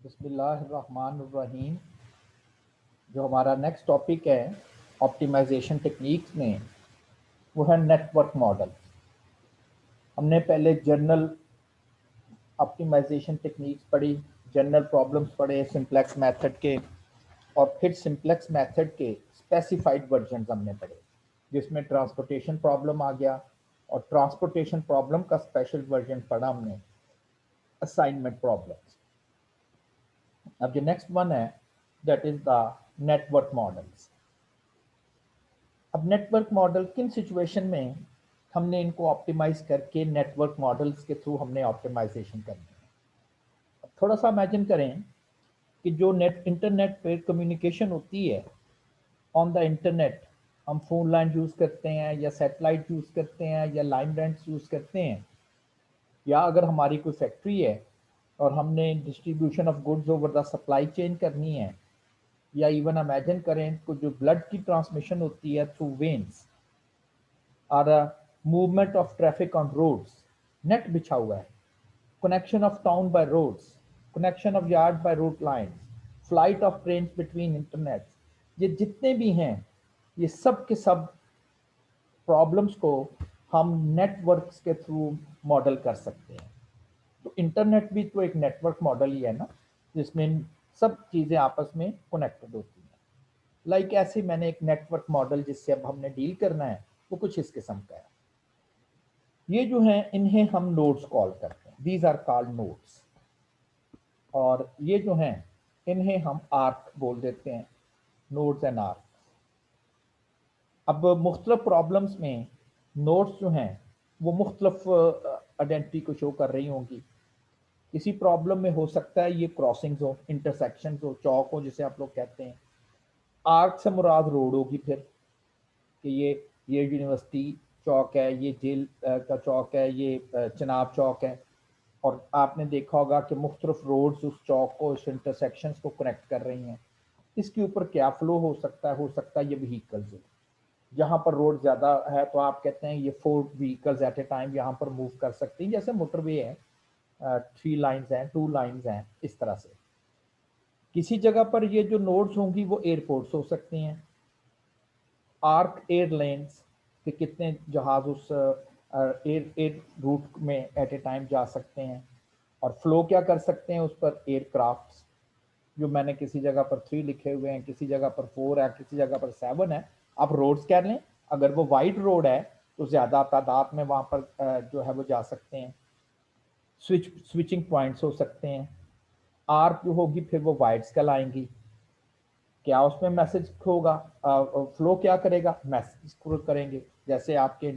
बिस्मिल्लाहिर्रहमानिर्रहीम। जो हमारा नेक्स्ट टॉपिक है ऑप्टिमाइजेशन टेक्निक्स में, वो है नेटवर्क मॉडल। हमने पहले जनरल ऑप्टिमाइजेशन टेक्निक्स पढ़ी, जनरल प्रॉब्लम्स पढ़े सिंप्लेक्स मेथड के, और फिर सिंप्लेक्स मेथड के स्पेसिफाइड वर्जन हमने पढ़े, जिसमें ट्रांसपोर्टेशन प्रॉब्लम आ गया, और ट्रांसपोर्टेशन प्रॉब्लम का स्पेशल वर्जन पढ़ा हमने, असाइनमेंट प्रॉब्लम्स। अब जो नेक्स्ट वन है, that is the network models. अब नेटवर्क मॉडल किन सिचुएशन में हमने इनको ऑप्टिमाइज करके नेटवर्क मॉडल्स के थ्रू हमने ऑप्टिमाइजेशन करनी है। अब थोड़ा सा इमेजिन करें कि जो इंटरनेट पे कम्युनिकेशन होती है, ऑन द इंटरनेट हम फोन लाइन यूज़ करते हैं, या सैटेलाइट यूज़ करते हैं, या लाइन रेंट्स यूज़ करते हैं, या अगर हमारी कोई फैक्ट्री है और हमने distribution of goods over the supply chain करनी है, या इवन इमेजिन करें को जो ब्लड की ट्रांसमिशन होती है थ्रू वेन्स, और movement of traffic on roads, net बिछा हुआ है, connection of town by roads, connection of yard by route lines, flight of trains between internets, ये जितने भी हैं, ये सब के सब प्रॉब्लम्स को हम नेटवर्क्स के थ्रू मॉडल कर सकते हैं। तो इंटरनेट भी तो एक नेटवर्क मॉडल ही है ना, जिसमें सब चीज़ें आपस में कनेक्टेड होती हैं। लाइक ऐसे मैंने एक नेटवर्क मॉडल जिससे अब हमने डील करना है, वो कुछ इस किस्म का है। ये जो हैं, इन्हें हम नोड्स कॉल करते हैं, दीज आर कॉल्ड नोड्स। और ये जो हैं, इन्हें हम आर्क बोल देते हैं, नोड्स एंड आर्क। अब मुख्तलिफ प्रॉब्लम्स में नोड्स जो हैं वो मुख्तलिफ आइडेंटिटी को शो कर रही होंगी। किसी प्रॉब्लम में हो सकता है ये क्रॉसिंग्स हो, इंटरसेक्शंस हो, चौक हो जिसे आप लोग कहते हैं। आर्क से मुराद रोड होगी फिर, कि ये यूनिवर्सिटी चौक है, ये जेल का चौक है, ये चनाब चौक है। और आपने देखा होगा कि मुख्तलिफ रोड्स उस चौक को, उस इंटरसेक्शंस को कनेक्ट कर रही हैं। इसके ऊपर क्या फ्लो हो सकता है ये व्हीकल्स हो। जहाँ पर रोड ज़्यादा है तो आप कहते हैं ये 4 व्हीकल्स एट ए टाइम यहाँ पर मूव कर सकती हैं, जैसे मोटरवे है, 3 लाइन्स हैं, 2 लाइन्स हैं, इस तरह से। किसी जगह पर ये जो नोड्स होंगी वो एयरपोर्ट्स हो सकती हैं, आर्क एयरलाइंस के कितने जहाज उस एयर रूट में एट ए टाइम जा सकते हैं, और फ्लो क्या कर सकते हैं उस पर, एयरक्राफ्ट्स, जो मैंने किसी जगह पर 3 लिखे हुए हैं, किसी जगह पर 4 है, किसी जगह पर 7 है। आप रोड्स कह लें, अगर वो वाइड रोड है तो ज़्यादा तादाद में वहाँ पर जो है वो जा सकते हैं। स्विचिंग पॉइंट्स हो सकते हैं। आर्क जो होगी फिर वो वाइड्स कहलाएंगी। क्या उसमें मैसेज होगा, फ्लो क्या करेगा, मैसेज फ्लो करेंगे। जैसे आपके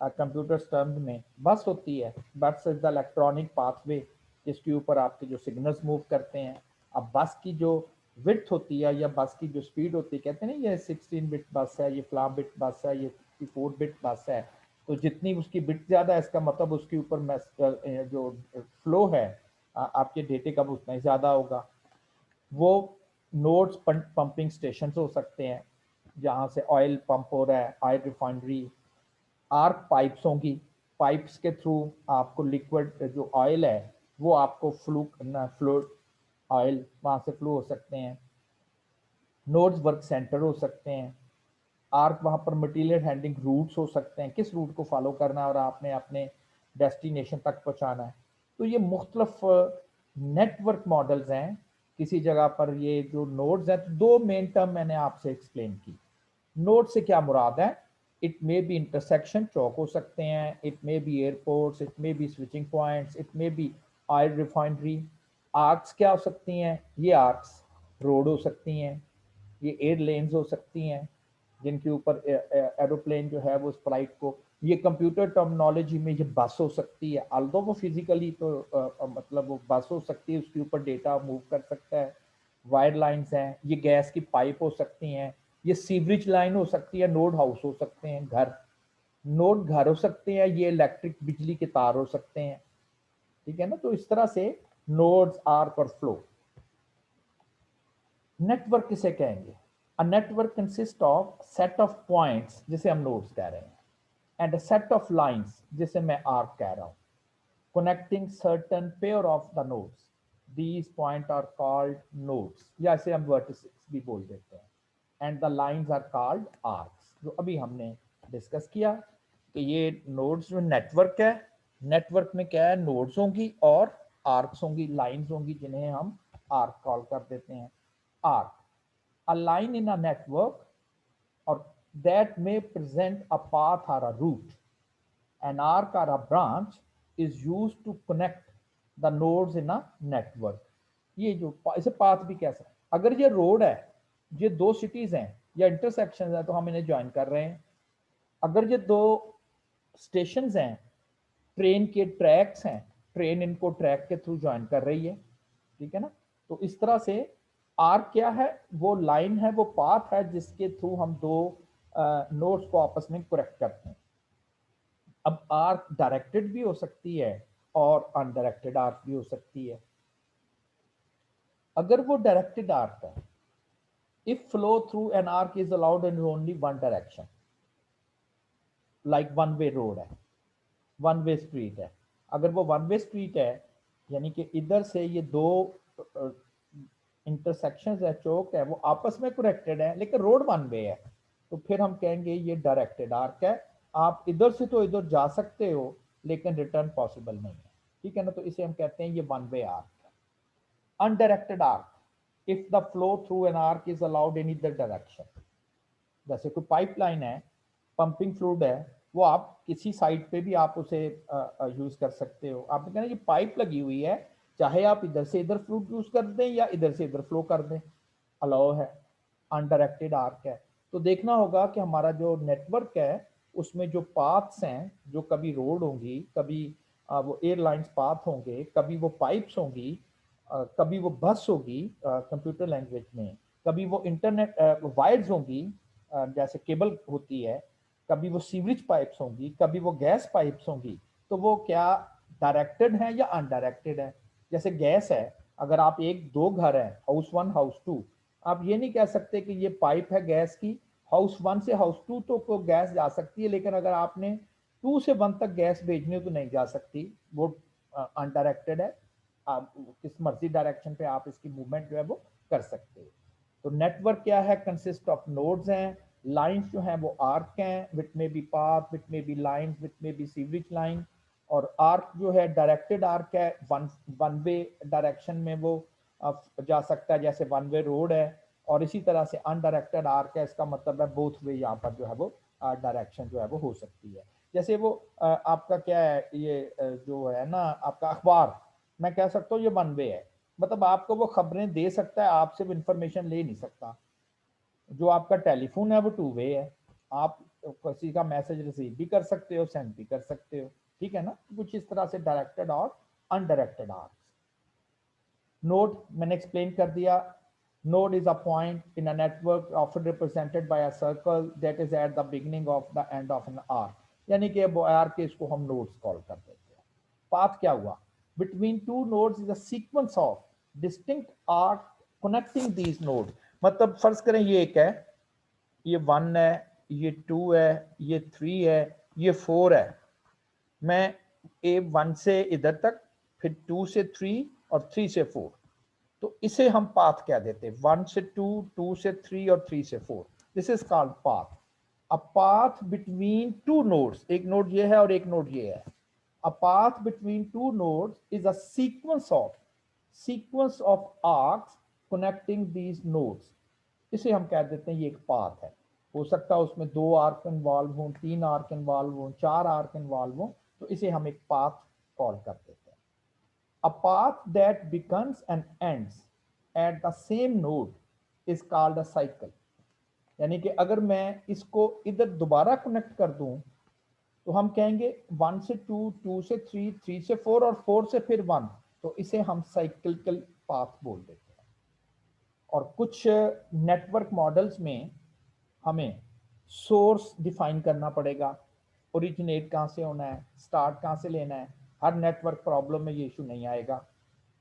कंप्यूटर टर्म्स में बस होती है, बस इज द इलेक्ट्रॉनिक पाथवे जिसके ऊपर आपके जो सिग्नल्स मूव करते हैं। अब बस की जो विड्थ होती है या बस की जो स्पीड होती है, कहते हैं ना ये 16 बिट बस है, ये फ्ला बिट बस है, ये 64 बिट बस है। तो जितनी उसकी बिट ज़्यादा है, इसका मतलब उसके ऊपर जो फ्लो है आपके डेटे का, उतना ही ज़्यादा होगा। वो नोड्स पंपिंग स्टेशन हो सकते हैं, जहाँ से ऑयल पंप हो रहा है, ऑयल रिफाइनरी। आर्क पाइप्स होंगी, पाइप्स के थ्रू आपको लिक्विड जो ऑयल है वो आपको फ्लूड ऑयल वहाँ से फ्लो हो सकते हैं। नोड्स वर्क सेंटर हो सकते हैं। आर्क वहाँ पर मटेरियल हैंडलिंग रूट्स हो सकते हैं, किस रूट को फॉलो करना है और आपने अपने डेस्टिनेशन तक पहुँचाना है। तो ये मुख्तलिफ नेटवर्क मॉडल्स हैं। किसी जगह पर ये जो नोड्स हैं, तो 2 मेन टर्म मैंने आपसे एक्सप्लेन की। नोड से क्या मुराद है, इट मे बी इंटरसेक्शन, चौक हो सकते हैं, it may be airports, it may be switching points, it may be oil refinery. Arcs क्या हो सकती हैं, ये आर्क्स रोड हो सकती हैं, ये एयर लेन्स हो सकती हैं जिनके ऊपर एरोप्लेन जो है वो उस फ्लाइट को, ये कंप्यूटर टर्मिनोलॉजी में ये बस हो सकती है, अल्दो वो फिजिकली तो मतलब वो बस हो सकती है, उसके ऊपर डेटा मूव कर सकता है। वायर लाइंस हैं, ये गैस की पाइप हो सकती हैं, ये सीवरेज लाइन हो सकती है, नोड हाउस हो सकते हैं, घर, नोड घर हो सकते हैं, ये इलेक्ट्रिक बिजली के तार हो सकते हैं। ठीक है ना, तो इस तरह से नोड्स, आर्क और फ्लो। नेटवर्क किसे कहेंगे, a network consist of set of points जिसे हम नोड्स कह रहे हैं, and a set of lines जिसे मैं आर्क कह रहा हूं, connecting certain pair of the nodes. These point are called nodes, या इसे हम vertices भी बोल देते हैं. And the lines are called arcs. जो अभी हमने डिस्कस किया कि ये नोड्स जो नेटवर्क है, नेटवर्क में क्या है, नोड्स होंगी और आर्क्स होंगी, लाइंस होंगी, जिन्हें हम आर्क कॉल कर देते हैं. Arc, a line in a network or that may present a path or a route. An arc or a branch is used to connect the nodes in a network. ये जो इसे path भी कह सकते हैं. अगर ये रोड है, ये दो सिटीज हैं या इंटरसेक्शन है, तो हम इन्हें ज्वाइन कर रहे हैं. अगर ये दो स्टेशंस हैं, ट्रेन के ट्रैक्स हैं, ट्रेन इनको ट्रैक के थ्रू ज्वाइन कर रही है. ठीक है ना. तो इस तरह से आर्क क्या है, वो लाइन है, वो पाथ है जिसके थ्रू हम दो नोड्स को आपस में कनेक्ट करते हैं. अब आर्क डायरेक्टेड भी हो सकती है और अनडायरेक्टेड आर्क भी हो सकती है. अगर वो डायरेक्टेड आर्क है, if flow through an arc is allowed in only one direction, like one way road है, वन वे स्ट्रीट है. अगर वो वन वे स्ट्रीट है, यानी कि इधर से ये दो इंटरसेक्शंस है, चौक है, वो आपस में कनेक्टेड है, लेकिन रोड वन वे है, तो फिर हम कहेंगे ये डायरेक्टेड आर्क है. आप इधर से तो इधर जा सकते हो, लेकिन रिटर्न पॉसिबल नहीं है. ठीक है ना. तो इसे हम कहते हैं ये वन वे आर्क है. Undirected arc, if the flow through an arc is allowed in either direction. जैसे कोई पाइपलाइन है, पंपिंग फ्लूइड है, वो आप किसी साइड पे भी आप उसे यूज कर सकते हो. आपने कहना ये पाइप लगी हुई है, चाहे आप इधर से इधर फ्लूइड यूज कर दें या इधर से इधर फ्लो कर दें, अलाउ है. अनडायरेक्टेड आर्क है. तो देखना होगा कि हमारा जो नेटवर्क है उसमें जो पाथ्स हैं, जो कभी रोड होंगी, कभी वो एयरलाइंस पाथ होंगे, कभी वो पाइप्स होंगी, कभी वो बस होगी कंप्यूटर लैंग्वेज में, कभी वो इंटरनेट वायर्स होंगी जैसे केबल होती है, कभी वो सीवरेज पाइप्स होंगी, कभी वो गैस पाइप्स होंगी. तो वो क्या डायरेक्टेड है या अनडायरेक्टेड है. जैसे गैस है, अगर आप एक दो घर है, हाउस वन हाउस टू, आप ये नहीं कह सकते कि ये पाइप है गैस की, हाउस वन से हाउस टू तो को गैस जा सकती है, लेकिन अगर आपने टू से वन तक गैस भेजनी हो तो नहीं जा सकती, वो अनडायरेक्टेड है. आप किस मर्जी डायरेक्शन पे आप इसकी मूवमेंट जो है वो कर सकते हो. तो नेटवर्क क्या है, कंसिस्ट ऑफ नोड्स हैं. लाइंस जो हैं वो आर्क हैं, विच में बी पाथ, विच में बी लाइन, विच में बी सीवरेज लाइन. और आर्क जो है डायरेक्टेड आर्क है, वन वे डायरेक्शन में वो जा सकता है, जैसे वन वे रोड है. और इसी तरह से अनडायरेक्टेड आर्क है, इसका मतलब है बोथ वे, यहाँ पर जो है वो डायरेक्शन जो है वो हो सकती है. जैसे वो आपका क्या है, ये जो है ना आपका अखबार, मैं कह सकता हूँ ये वन वे है, मतलब आपको वो खबरें दे सकता है, आप सिर्फ इंफॉर्मेशन ले नहीं सकता. जो आपका टेलीफोन है वो टू वे है, आप किसी का मैसेज रिसीव भी कर सकते हो, सेंड भी कर सकते हो. ठीक है ना. कुछ इस तरह से डायरेक्टेड और अनडायरेक्टेड आर्क्स. नोड मैंने एक्सप्लेन कर दिया. Node is a point in a network often represented by a circle that is at the beginning of the end of an arc. यानी कि वो आर्क के इसको हम नोड्स कॉल कर देते हैं. पाथ क्या हुआ, between two nodes is a sequence of distinct arc connecting these node. मतलब फर्ज करें ये एक है, ये वन है, ये टू है, ये थ्री है, ये फोर है. मैं ए वन से इधर तक, फिर टू से थ्री और थ्री से फोर, तो इसे हम पाथ कह देते हैं. वन से टू, टू से थ्री और थ्री से four, this is called path. A path between two nodes, एक नोड ये है और एक नोड ये है. A path between two nodes is a sequence of arcs connecting these nodes. इसे हम कह देते हैं ये एक पाथ है. हो सकता है उसमें दो आर्क इन्वॉल्व हों, तीन आर्क इन्वॉल्व हों, चार आर्क इन्वॉल्व हों, तो इसे हम एक पाथ कॉल कर देते हैं. A path that begins and ends at the same node is called a cycle. यानी कि अगर मैं इसको इधर दोबारा कनेक्ट कर दूं, तो हम कहेंगे वन से टू, टू से थ्री, थ्री से फोर और फोर से फिर वन, तो इसे हम साइक्लिकल पाथ बोल देते हैं. और कुछ नेटवर्क मॉडल्स में हमें सोर्स डिफाइन करना पड़ेगा, ओरिजिनेट कहाँ से होना है, स्टार्ट कहाँ से लेना है. हर नेटवर्क प्रॉब्लम में ये इशू नहीं आएगा.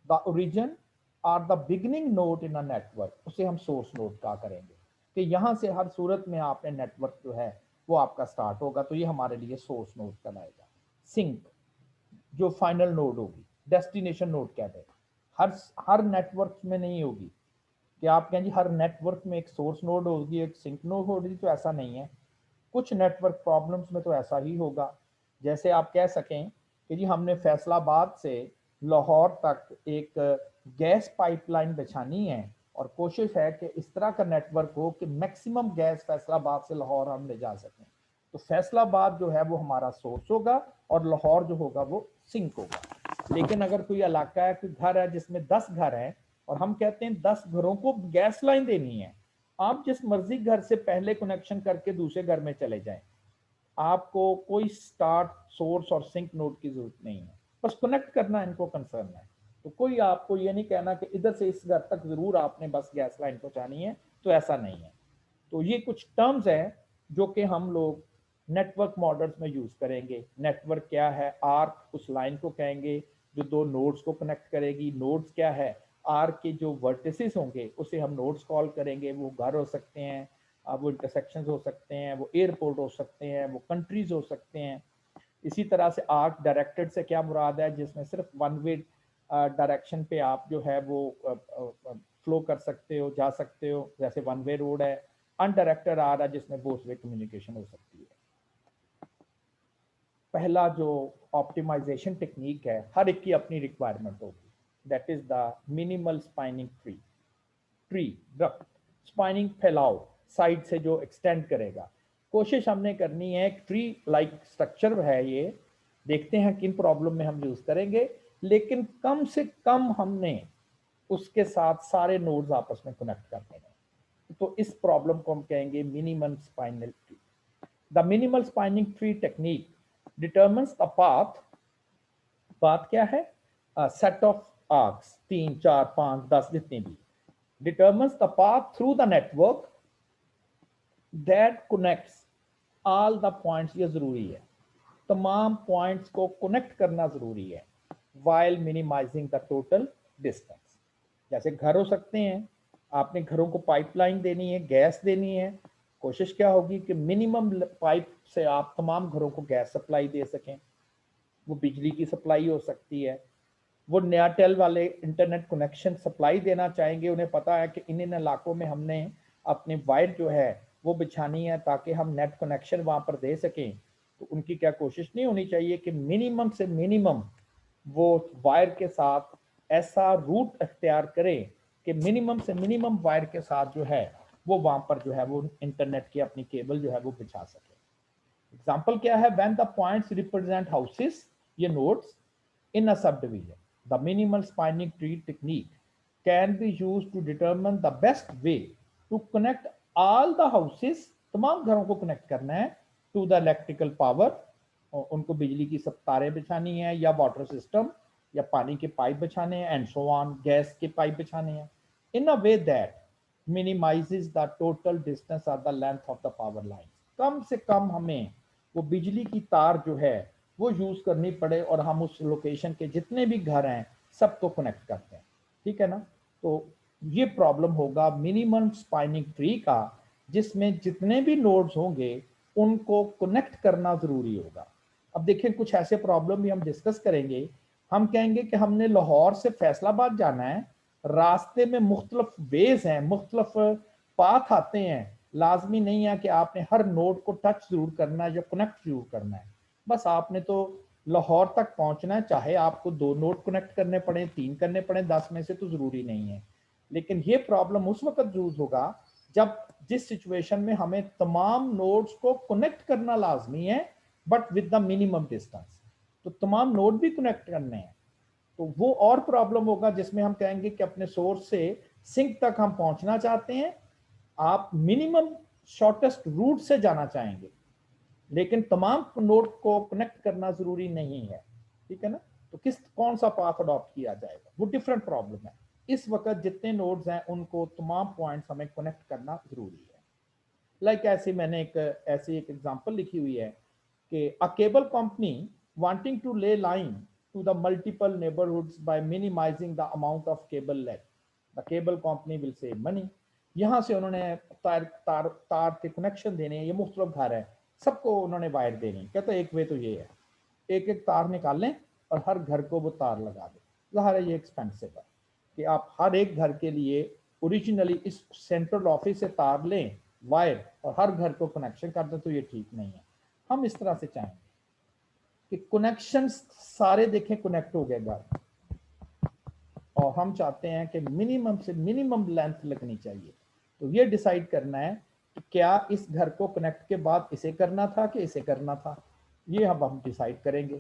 The origin or the beginning node in a network, उसे हम सोर्स नोड कहा करेंगे कि यहाँ से हर सूरत में आपने नेटवर्क जो है वो आपका स्टार्ट होगा, तो ये हमारे लिए सोर्स नोड कहलाएगा. सिंक जो फाइनल नोड होगी, डेस्टिनेशन नोड कहते हैं. हर नेटवर्क में नहीं होगी कि आप कहें जी हर नेटवर्क में एक सोर्स नोड होगी, एक सिंक नोड होगी, तो ऐसा नहीं है। कुछ नेटवर्क प्रॉब्लम्स में तो ऐसा ही होगा। जैसे आप कह सकें कि जी हमने फैसलाबाद से लाहौर तक एक गैस पाइपलाइन बिछानी है और कोशिश है कि इस तरह का नेटवर्क हो कि मैक्सिमम गैस फैसलाबाद से लाहौर हम ले जा सकें। तो फैसलाबाद जो है वो हमारा सोर्स होगा और लाहौर जो होगा वो सिंक होगा। लेकिन अगर कोई इलाका है, कोई घर है जिसमें 10 घर हैं और हम कहते हैं 10 घरों को गैस लाइन देनी है, आप जिस मर्जी घर से पहले कनेक्शन करके दूसरे घर में चले जाएं, आपको कोई स्टार्ट सोर्स और सिंक नोड की जरूरत नहीं है, बस कनेक्ट करना इनको कंसर्न है। तो कोई आपको ये नहीं कहना कि इधर से इस घर तक जरूर आपने बस गैस लाइन पहुंचानी है, तो ऐसा नहीं है। तो ये कुछ टर्म्स हैं जो कि हम लोग नेटवर्क मॉडल्स में यूज करेंगे। नेटवर्क क्या है? आर्क उस लाइन को कहेंगे जो दो नोड्स को कनेक्ट करेगी। नोड्स क्या है? आर्क के जो वर्टिसेस होंगे उसे हम नोड्स कॉल करेंगे। वो घर हो सकते हैं, वो इंटरसेक्शन हो सकते हैं, वो एयरपोर्ट हो सकते हैं, वो कंट्रीज हो सकते हैं। इसी तरह से आर्क डायरेक्टेड से क्या मुराद है? जिसमें सिर्फ वन वे डायरेक्शन पे आप जो है वो फ्लो कर सकते हो, जा सकते हो, जैसे वन वे रोड है। अनडायरेक्टेड आ रहा है जिसमें बोथ वे कम्युनिकेशन हो सकती है। पहला जो ऑप्टिमाइजेशन टेक्निक है, हर एक की अपनी रिक्वायरमेंट होगी, that is the minimal spanning tree draft. Spanning फैलाव साइड से जो एक्सटेंड करेगा। कोशिश हमने करनी है, एक ट्री लाइक स्ट्रक्चर है ये, देखते हैं किन प्रॉब्लम में हम यूज करेंगे, लेकिन कम से कम हमने उसके साथ सारे नोड्स आपस में कनेक्ट करने हैं। तो इस प्रॉब्लम को हम कहेंगे minimum spinal tree. The minimal spanning tree technique determines the path. Path क्या है? सेट ऑफ आर्क्स, 3 4 5 10 जितने भी, determines the path through the network that connects all the points। ये जरूरी है, तमाम पॉइंट्स को कनेक्ट करना जरूरी है, while minimizing the total distance। जैसे घर हो सकते हैं, आपने घरों को पाइपलाइन देनी है, गैस देनी है, कोशिश क्या होगी कि मिनिमम पाइप से आप तमाम घरों को गैस सप्लाई दे सकें। वो बिजली की सप्लाई हो सकती है, वो नया टेल वाले इंटरनेट कनेक्शन सप्लाई देना चाहेंगे, उन्हें पता है कि इन इलाकों में हमने अपने वायर जो है वो बिछानी है ताकि हम नेट कनेक्शन वहाँ पर दे सकें। तो उनकी क्या कोशिश नहीं होनी चाहिए कि मिनिमम से मिनिमम वो वायर के साथ ऐसा रूट अख्तियार करें कि मिनिमम से मिनिमम वायर के साथ जो है वो वहाँ पर जो है वो इंटरनेट की अपनी केबल जो है वो बिछा सके। एग्जाम्पल क्या है? When the points represent houses, ये nodes in a subdivision, the minimal spanning tree technique can be used to determine the best way to connect all the houses। तमाम घरों को कनेक्ट करना है to the electrical power, उनको बिजली की सब तारें बिछानी है या वाटर सिस्टम या पानी के पाइप बिछाने हैं, एंड सो ऑन, गैस के पाइप बिछाने हैं, in a way that minimizes the total distance or the length of the power lines। कम से कम हमें वो बिजली की तार जो है वो यूज करनी पड़े और हम उस लोकेशन के जितने भी घर हैं सबको कनेक्ट करते हैं। ठीक है ना? तो ये प्रॉब्लम होगा मिनिमम स्पाइनिंग ट्री का, जिसमें जितने भी नोड्स होंगे उनको कनेक्ट करना जरूरी होगा। अब देखिए कुछ ऐसे प्रॉब्लम भी हम डिस्कस करेंगे। हम कहेंगे कि हमने लाहौर से फैसलाबाद जाना है, रास्ते में मुख्तलिफ वेज हैं, मुख्तलिफ पाथ आते हैं, लाजमी नहीं है कि आपने हर नोड को टच जरूर करना है या कनेक्ट जरूर करना है। बस आपने तो लाहौर तक पहुंचना है, चाहे आपको 2 नोड कनेक्ट करने पड़े, 3 करने पड़े, 10 में से तो जरूरी नहीं है। लेकिन ये प्रॉब्लम उस वक्त यूज होगा जब जिस सिचुएशन में हमें तमाम नोड्स को कनेक्ट करना लाजमी है but with the minimum distance. तो तमाम नोड भी कनेक्ट करने हैं, तो वो और प्रॉब्लम होगा जिसमें हम कहेंगे कि अपने सोर्स से सिंक तक हम पहुंचना चाहते हैं, आप मिनिमम शॉर्टेस्ट रूट से जाना चाहेंगे, लेकिन तमाम नोड को कनेक्ट करना जरूरी नहीं है। ठीक है ना? तो कौन सा पाथ अडॉप्ट किया जाएगा, वो डिफरेंट प्रॉब्लम है। इस वक्त जितने नोड्स हैं उनको तमाम पॉइंट्स हमें कनेक्ट करना जरूरी है। ऐसे मैंने ऐसी एक एग्जांपल लिखी हुई है कि a cable company wanting to lay line to the multiple neighbourhoods by minimising the amount of cable laid, the cable company will save money. यहाँ से उन्होंने तार के कनेक्शन देने हैं, ये मुख्तलिफ घर है, सबको उन्होंने वायर देनी। कहते एक वे तो ये है, एक एक तार निकाल लें और हर घर को वो तार लगा दें। ज़ाहिर है ये एक्सपेंसिव है, कि आप हर एक घर के लिए ओरिजिनली इस सेंट्रल ऑफिस से तार लें वायर और हर घर को कनेक्शन कर दें, तो ये ठीक नहीं है। हम इस तरह से चाहेंगे कि कनेक्शन सारे देखें कनेक्ट हो गए घर, और हम चाहते हैं कि मिनिमम से मिनिमम लेंथ लगनी चाहिए। तो ये डिसाइड करना है कि क्या इस घर को कनेक्ट के बाद इसे करना था कि इसे करना था। ये अब हम डिसाइड करेंगे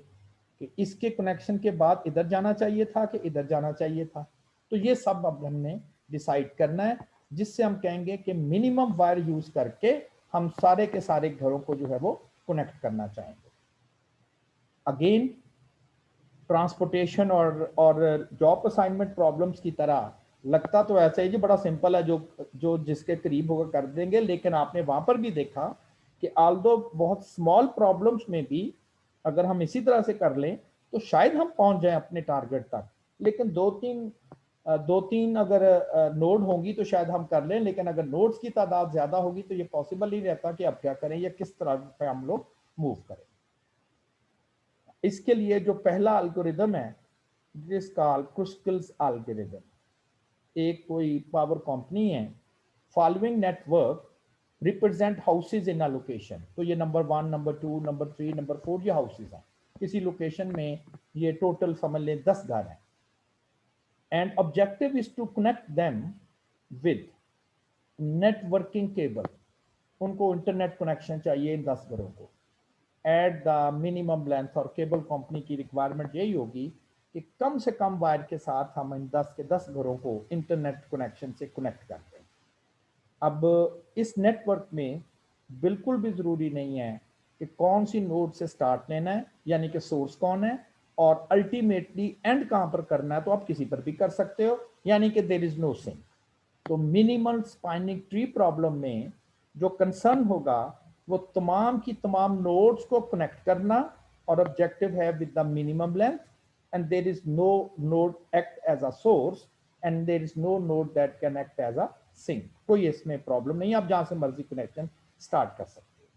कि इसके कनेक्शन के बाद इधर जाना चाहिए था कि इधर जाना चाहिए था। तो ये सब अब हमने डिसाइड करना है, जिससे हम कहेंगे कि मिनिमम वायर यूज करके हम सारे के सारे घरों को जो है वो कनेक्ट करना चाहेंगे। अगेन ट्रांसपोर्टेशन और जॉब असाइनमेंट प्रॉब्लम्स की तरह लगता तो ऐसा ही जी बड़ा सिंपल है, जो जो जिसके करीब होगा कर देंगे, लेकिन आपने वहां पर भी देखा कि आल्दो बहुत स्मॉल प्रॉब्लम्स में भी अगर हम इसी तरह से कर लें तो शायद हम पहुंच जाएं अपने टारगेट तक। लेकिन दो तीन अगर नोड होंगी तो शायद हम कर लें, लेकिन अगर नोड्स की तादाद ज्यादा होगी तो ये पॉसिबल ही रहता कि अब क्या करें या किस तरह पे हम लोग मूव करें। इसके लिए जो पहला एल्गोरिदम है जिसका क्रुस्कल्स एल्गोरिदम, एक कोई पावर कंपनी है, following network represent houses in a location. तो ये नंबर 1, नंबर 2, नंबर 3, नंबर 4 ये हाउसेज हैं किसी लोकेशन में। ये टोटल समझ लें 10 घर हैं, and objective is to connect them with networking cable. उनको इंटरनेट कनेक्शन चाहिए इन 10 घरों को एट द मिनिमम लेंथ। और केबल कंपनी की रिक्वायरमेंट यही होगी कि कम से कम वायर के साथ हम इन 10 के 10 घरों को इंटरनेट कनेक्शन से कनेक्ट कर दें। अब इस नेटवर्क में बिल्कुल भी ज़रूरी नहीं है कि कौन सी नोड से स्टार्ट लेना है, यानी कि सोर्स कौन है और अल्टीमेटली एंड कहाँ पर करना है, तो आप किसी पर भी कर सकते हो, यानी कि देयर इज नो सिंक। तो मिनिमल स्पाइनिंग ट्री प्रॉब्लम में जो कंसर्न होगा वो तमाम की तमाम नोड्स को कनेक्ट करना, और ऑब्जेक्टिव है with the minimum length, and there is no node act as a source, and there is no node that can act as a sink. कोई इसमें प्रॉब्लम नहीं, आप जहां से मर्जी कनेक्शन स्टार्ट कर सकते हो।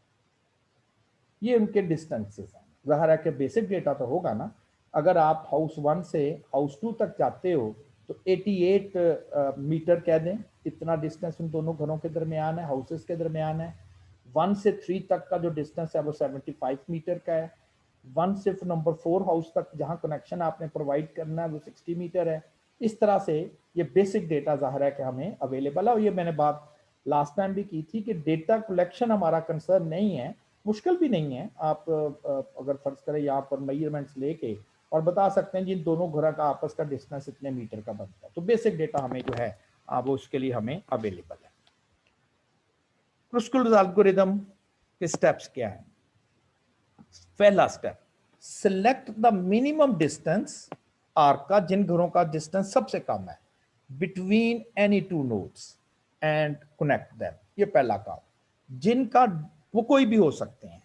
ये उनके डिस्टेंसेस हैं। ज़ाहिर है कि बेसिक डेटा तो होगा ना। अगर आप हाउस 1 से हाउस 2 तक जाते हो तो 88 मीटर कह दें, इतना डिस्टेंस उन दोनों घरों के दरमियान है, हाउसेस के दरमियान है। 1 से 3 तक का जो डिस्टेंस है वो 75 मीटर का है। 1 से नंबर 4 हाउस तक जहां कनेक्शन आपने प्रोवाइड करना है वो 60 मीटर है। इस तरह से ये बेसिक डेटा ज़ाहिर है कि हमें अवेलेबल है। और ये मैंने बात लास्ट टाइम भी की थी कि डेटा कलेक्शन हमारा कंसर्न नहीं है, मुश्किल भी नहीं है। आप अगर फर्ज करें यहाँ पर मेजरमेंट्स लेके और बता सकते हैं जिन दोनों घरों का आपस का डिस्टेंस इतने मीटर का बनता है, तो बेसिक डेटा हमें जो है वो उसके लिए हमें अवेलेबल है। क्रुस्कल एल्गोरिथम के स्टेप्स क्या है? पहला step, select the minimum distance arc का, जिन घरों का डिस्टेंस सबसे कम है, between any two nodes and connect them. ये पहला काम। जिनका वो कोई भी हो सकते हैं,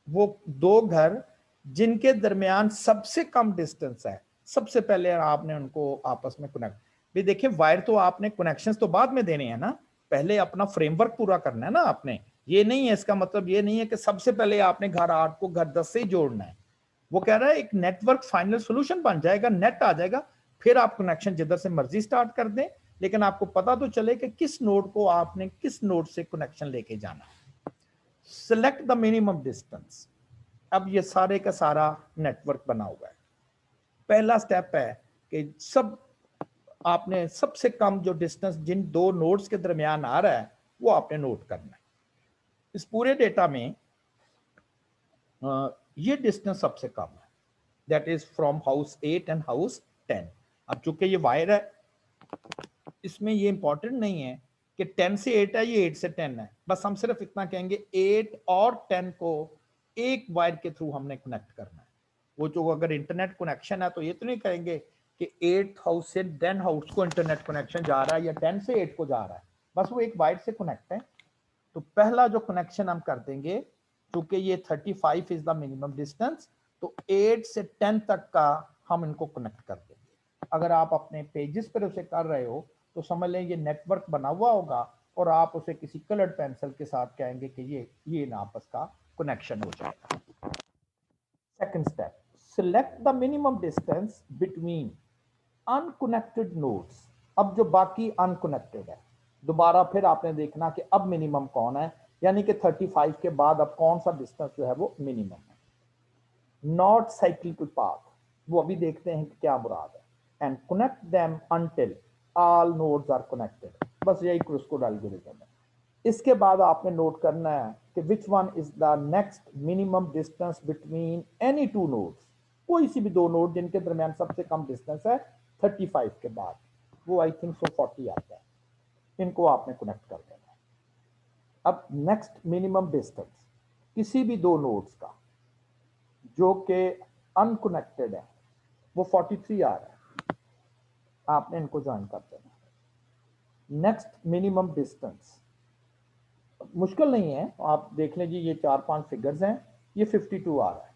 वो दो घर जिनके दरमियान सबसे कम डिस्टेंस है, सबसे पहले आपने उनको आपस में कनेक्ट। भी देखिए वायर तो आपने कनेक्शंस तो बाद में देने हैं ना, पहले अपना फ्रेमवर्क पूरा करना है ना आपने। ये नहीं है, इसका मतलब ये नहीं है कि सबसे पहले आपने घर 8 को घर 10 से ही जोड़ना है। वो कह रहा है एक नेटवर्क फाइनल सोल्यूशन बन जाएगा, नेट आ जाएगा, फिर आप कनेक्शन जिधर से मर्जी स्टार्ट कर दें, लेकिन आपको पता तो चले कि किस नोड को आपने किस नोड से कनेक्शन लेके जाना है। Select the minimum distance. अब ये सारे का सारा नेटवर्क बना हुआ है। पहला स्टेप है कि सब आपने सबसे कम जो डिस्टेंस जिन दो नोड्स के दरमियान आ रहा है वो आपने नोट करना है। इस पूरे डेटा में ये डिस्टेंस सबसे कम है, that is from house 8 and house 10। अब चूंकि ये वायर है, इसमें ये इंपॉर्टेंट नहीं है कि 10 से 8 है, ये 8 से 10 है। बस हम सिर्फ इतना कहेंगे 8 और 10 को एक वायर के थ्रू हमने कनेक्ट करना है। वो जो अगर इंटरनेट कनेक्शन है तो ये तो नहीं कहेंगे कि 8 हाउस से 10 हाउस को इंटरनेट कनेक्शन जा रहा है या 10 से 8 को जा रहा है, बस वो एक वायर से कनेक्ट है। तो पहला जो कनेक्शन हम कर देंगे, क्योंकि ये 35 इज द मिनिमम डिस्टेंस, तो 8 से 10 तक का हम इनको कनेक्ट कर देंगे। अगर आप अपने पेजेस पर उसे कर रहे हो तो समझ लें ये नेटवर्क बना हुआ होगा और आप उसे किसी कलर्ड पेंसिल के साथ कहेंगे कि ये ना आपस का कनेक्शन हो जाएगा। Second step, select the minimum distance between unconnected nodes. अब जो बाकी अनकनेक्टेड है, दोबारा फिर आपने देखना कि अब मिनिमम कौन है, यानी कि 35 के बाद अब कौन सा डिस्टेंस जो है वो मिनिमम है। नॉट साइक्लिकल पाथ, वो अभी देखते हैं कि क्या मुराद है। And connect them until all nodes are connected, बस यही क्रुस्कोड एल्गोरिथम है। इसके बाद आपने नोट करना है कि which one is the next minimum distance between any two nodes, कोई सी भी दो नोड जिनके दरमियान सबसे कम डिस्टेंस है 35 के बाद, वो आई थिंक सो 40 आता है, इनको आपने कनेक्ट कर देना है। अब नेक्स्ट मिनिमम डिस्टेंस किसी भी दो नोड्स का जो कि अनकनेक्टेड है वो 43 आ रहा है, आपने इनको ज्वाइन कर देना। नेक्स्ट मिनिमम डिस्टेंस मुश्किल नहीं है, आप देख लीजिए ये 4-5 फिगर्स हैं, ये 52 आ रहा है,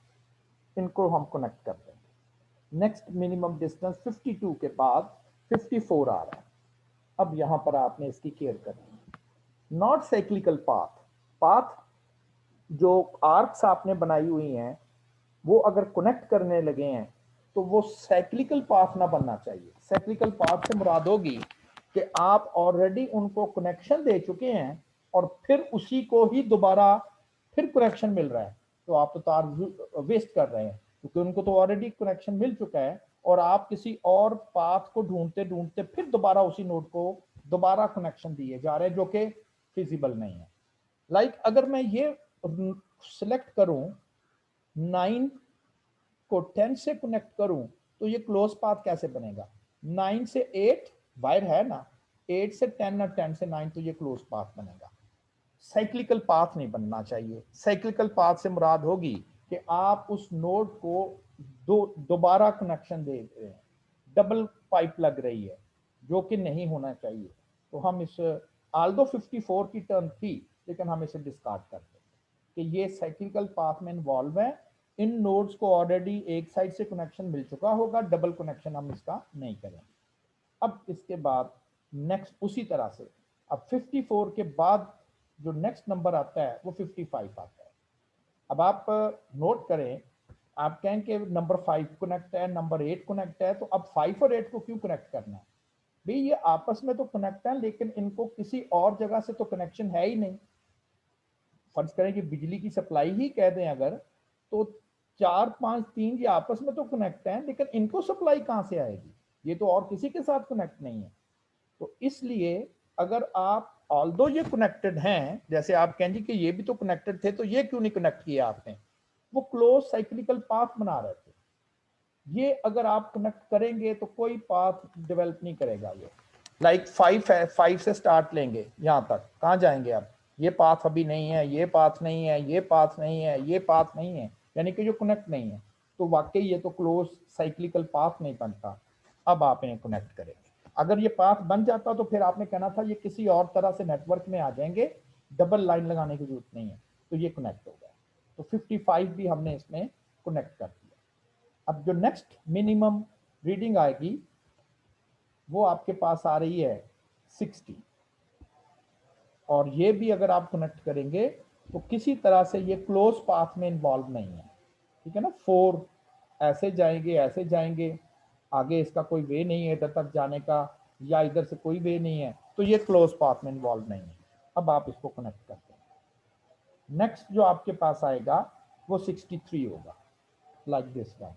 इनको हम कनेक्ट कर देंगे। नेक्स्ट मिनिमम डिस्टेंस 52 के बाद 54 आ रहा है, अब यहां पर आपने इसकी केयर करनी है। नॉट साइक्लिकल पाथ, पाथ जो आर्क्स आपने बनाई हुई हैं वो अगर कनेक्ट करने लगे हैं तो वो साइक्लिकल पाथ ना बनना चाहिए। साइक्लिकल पाथ से मुराद होगी कि आप ऑलरेडी उनको कनेक्शन दे चुके हैं और फिर उसी को ही दोबारा फिर कनेक्शन मिल रहा है, तो आप तो तार वेस्ट कर रहे हैं, क्योंकि उनको तो ऑलरेडी कनेक्शन मिल चुका है और आप किसी और पाथ को ढूंढते ढूंढते फिर दोबारा उसी नोड को दोबारा कनेक्शन दिए जा रहे हैं, जो कि फिजिबल नहीं है। लाइक अगर मैं ये सिलेक्ट करूं 9 को 10 से कनेक्ट करूं तो ये क्लोज पाथ कैसे बनेगा? 9 से 8 वायर है ना, 8 से 10 और 10 से 9, तो ये क्लोज पाथ बनेगा। साइक्लिकल पाथ नहीं बनना चाहिए। साइक्लिकल पाथ से मुराद होगी कि आप उस नोड को दोबारा कनेक्शन दे रहे हैं, डबल पाइप लग रही है, जो कि नहीं होना चाहिए। तो हम इस आल्दो 54 की टर्म थी, लेकिन हम इसे डिस्कार्ड कर दें कि ये साइक्लिकल पाथ में इन्वॉल्व है। इन नोड्स को ऑलरेडी एक साइड से कनेक्शन मिल चुका होगा, डबल कनेक्शन हम इसका नहीं करेंगे। अब इसके बाद नेक्स्ट उसी तरह से अब 54 के बाद जो नेक्स्ट नंबर आता है वो 55 आता है। अब आप नोट करें, आप कहें कि नंबर 5 कनेक्ट है, नंबर 8 कनेक्ट है, तो अब 5 और 8 को क्यों कनेक्ट करना है? भाई ये आपस में तो कनेक्ट है, लेकिन इनको किसी और जगह से तो कनेक्शन है ही नहीं। फर्ज करें कि बिजली की सप्लाई ही कह दें अगर, तो 4 5 3 ये आपस में तो कनेक्ट हैं, लेकिन इनको सप्लाई कहां से आएगी? ये तो और किसी के साथ कनेक्ट नहीं है। तो इसलिए अगर आप ऑल्दो ये कनेक्टेड हैं, जैसे आप कहेंगे कि ये भी तो कनेक्टेड थे, तो ये क्यों नहीं कनेक्ट किया आपने? वो क्लोज साइक्लिकल पाथ बना रहे थे। ये अगर आप कनेक्ट करेंगे तो कोई पाथ डेवलप नहीं करेगा। ये लाइक 5 है, 5 से स्टार्ट लेंगे यहां तक, कहां जाएंगे आप? ये पाथ अभी नहीं है, ये पाथ नहीं है, ये पाथ नहीं है, ये पाथ नहीं है, यानी कि जो कनेक्ट नहीं है। तो वाकई ये तो क्लोज साइक्लिकल पाथ नहीं बनता। अब आप इन्हें कनेक्ट करेंगे। अगर ये पाथ बन जाता तो फिर आपने कहना था ये किसी और तरह से नेटवर्क में आ जाएंगे, डबल लाइन लगाने की जरूरत नहीं है, तो ये कनेक्ट हो गया। तो 55 भी हमने इसमें कनेक्ट कर दिया। अब जो नेक्स्ट मिनिमम रीडिंग आएगी वो आपके पास आ रही है 60, और ये भी अगर आप कनेक्ट करेंगे तो किसी तरह से ये क्लोज पाथ में इन्वॉल्व नहीं है, ठीक है ना। 4 ऐसे जाएंगे, ऐसे जाएंगे, आगे इसका कोई वे नहीं है इधर तक जाने का, या इधर से कोई वे नहीं है, तो ये क्लोज पाथ में इन्वॉल्व नहीं है। अब आप इसको कनेक्ट करते हैं। नेक्स्ट जो आपके पास आएगा वो 63 होगा, लाइक दिस वन।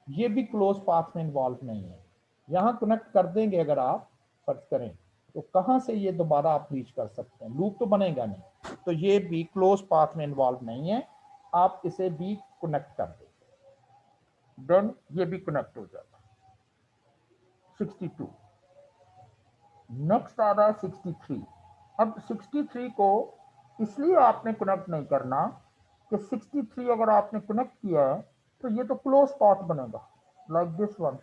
ये भी क्लोज पाथ में इन्वॉल्व नहीं है। यहां कनेक्ट कर देंगे अगर आप फर्ज करें, तो कहां से ये दोबारा आप रीच कर सकते हैं? लूप तो बनेगा नहीं, तो ये भी क्लोज पाथ में इन्वॉल्व नहीं है। आप इसे भी कनेक्ट कर देंगे, देन ये भी कनेक्ट हो जाएगा। 62 नेक्स्ट आ रहा है 63। अब 63 को इसलिए आपने कनेक्ट नहीं करना कि 63 अगर आपने कनेक्ट किया है तो ये तो क्लोज पाथ बनेगा, लाइक दिस वन।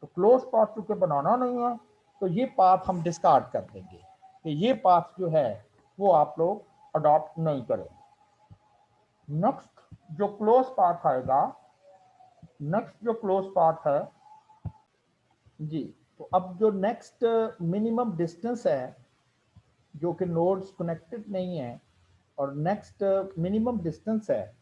तो क्लोज पाथ चूंकि बनाना नहीं है, तो ये पाथ हम डिस्कार्ड कर देंगे कि ये पाथ जो है वो आप लोग अडॉप्ट नहीं करेंगे। नेक्स्ट जो क्लोज पाथ आएगा, नेक्स्ट जो क्लोज पाथ है जी, तो अब जो नेक्स्ट मिनिमम डिस्टेंस है जो कि नोड्स कनेक्टेड नहीं है, और नेक्स्ट मिनिमम डिस्टेंस है,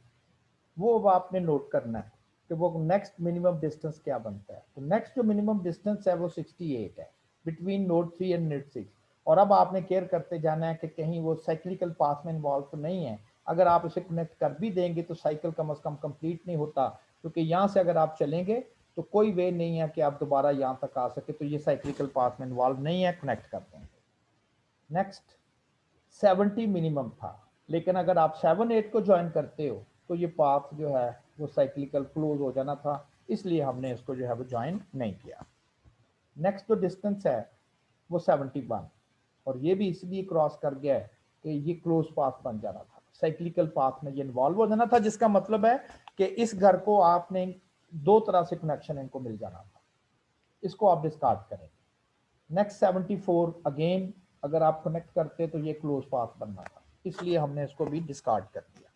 वो अब आपने नोट करना है कि वो नेक्स्ट मिनिमम डिस्टेंस क्या बनता है। तो नेक्स्ट जो मिनिमम डिस्टेंस है वो 68 है। Between node 3 and node 6। और अब आपने केयर करते जाना है कि कहीं वो साइक्लिकल पाथ में इन्वॉल्व तो नहीं है। अगर आप इसे कनेक्ट कर भी देंगे तो साइकिल कम से कम कंप्लीट नहीं होता, क्योंकि यहाँ से अगर आप चलेंगे तो कोई वे नहीं है कि आप दोबारा यहाँ तक आ सके, तो ये साइक्लिकल पाथ में इन्वॉल्व नहीं है, कनेक्ट कर देंगे। नेक्स्ट 70 मिनिमम था, लेकिन अगर आप 7-8 को ज्वाइन करते हो तो ये पाथ जो है वो साइक्लिकल क्लोज हो जाना था, इसलिए हमने इसको जो है वो ज्वाइन नहीं किया। नेक्स्ट जो डिस्टेंस है वो 71, और ये भी इसलिए क्रॉस कर गया है कि ये क्लोज पाथ बन जाना था, साइक्लिकल पाथ में ये इन्वॉल्व हो जाना था, जिसका मतलब है कि इस घर को आपने दो तरह से कनेक्शन इनको मिल जाना था, इसको आप डिस्कार्ड करेंगे। नेक्स्ट 74 अगेन अगर आप कनेक्ट करते तो ये क्लोज पाथ बनना था, इसलिए हमने इसको भी डिस्कार्ड कर दिया।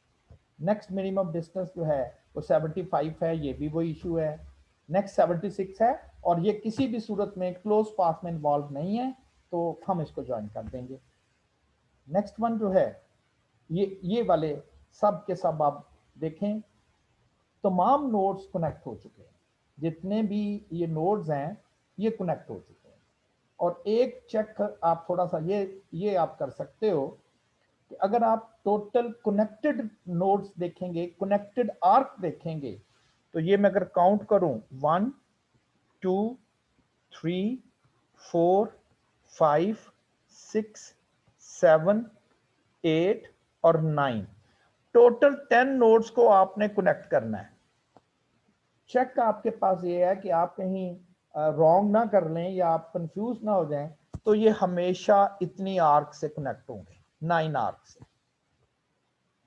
नेक्स्ट मिनिमम डिस्टेंस जो है वो 75 है, ये भी वही इशू है। नेक्स्ट 76 है, और ये किसी भी सूरत में क्लोज पाथ में इन्वॉल्व नहीं है, तो हम इसको ज्वाइन कर देंगे। नेक्स्ट वन जो है ये वाले सब के सब आप देखें, तमाम नोड्स कनेक्ट हो चुके हैं, जितने भी ये नोड्स हैं ये कनेक्ट हो चुके हैं। और एक चेक आप थोड़ा सा ये आप कर सकते हो कि अगर आप टोटल कनेक्टेड नोड्स देखेंगे, कनेक्टेड आर्क देखेंगे, तो ये मैं अगर काउंट करूं 1 2 3 4 5 6 7 8 और 9, टोटल 10 नोड्स को आपने कनेक्ट करना है। चेक आपके पास ये है कि आप कहीं रॉन्ग ना कर लें या आप कंफ्यूज ना हो जाएं, तो ये हमेशा इतनी आर्क से कनेक्ट होंगे, 9 आर्क से।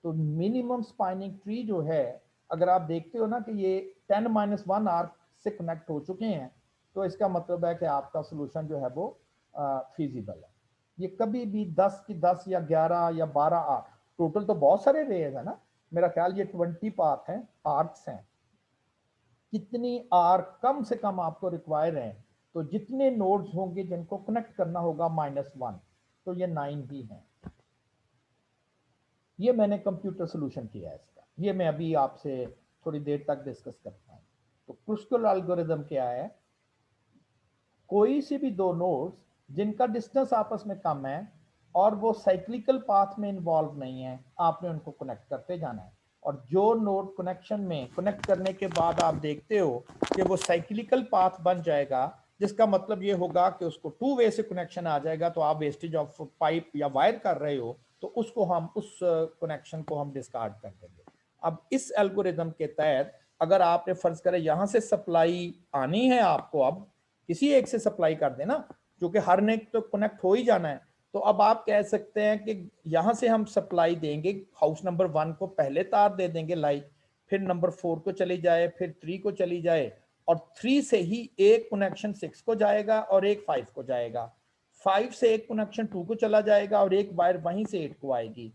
तो मिनिमम स्पाइनिंग ट्री जो है, अगर आप देखते हो ना कि ये 10-1 आर्क से कनेक्ट हो चुके हैं, तो इसका मतलब है कि आपका सोल्यूशन जो है वो फीजिबल है। ये कभी भी 10 की 10 या 11 या 12 आर्क, टोटल तो बहुत सारे रेज है ना, मेरा ख्याल ये 20 पाथ हैं, आर्क्स हैं। कितनी आर्क कम से कम आपको रिक्वायर है, तो जितने नोड्स होंगे जिनको कनेक्ट करना होगा -1, तो ये 9 ही हैं। ये मैंने कंप्यूटर सोल्यूशन किया है इसका, ये मैं अभी आपसे थोड़ी देर तक डिस्कस करता हूँ। तो क्रुस्कल एल्गोरिथम क्या है, कोई से भी दो नोड्स जिनका डिस्टेंस आपस में कम है और वो साइक्लिकल पाथ में इन्वॉल्व नहीं है, आपने उनको कनेक्ट करते जाना है। और जो नोड कनेक्शन में कनेक्ट करने के बाद आप देखते हो कि वो साइक्लिकल पाथ बन जाएगा, जिसका मतलब ये होगा कि उसको 2 वे से कनेक्शन आ जाएगा, तो आप वेस्टेज ऑफ पाइप या वायर कर रहे हो, तो उसको हम उस कनेक्शन को हम डिस्कार्ड कर देंगे। अब इस एल्गोरिथम के तहत अगर आपने फर्ज करें यहां से सप्लाई आनी है आपको, अब किसी एक से सप्लाई कर देना, क्योंकि हर ने तो कनेक्ट हो ही जाना है, तो अब आप कह सकते हैं कि यहां से हम सप्लाई देंगे, हाउस नंबर 1 को पहले तार दे देंगे लाइट, फिर नंबर 4 को चली जाए, फिर 3 को चली जाए, और 3 से ही एक कनेक्शन 6 को जाएगा और एक 5 को जाएगा, 5 से एक कनेक्शन 2 को चला जाएगा और एक वायर वहीं से 8 को आएगी,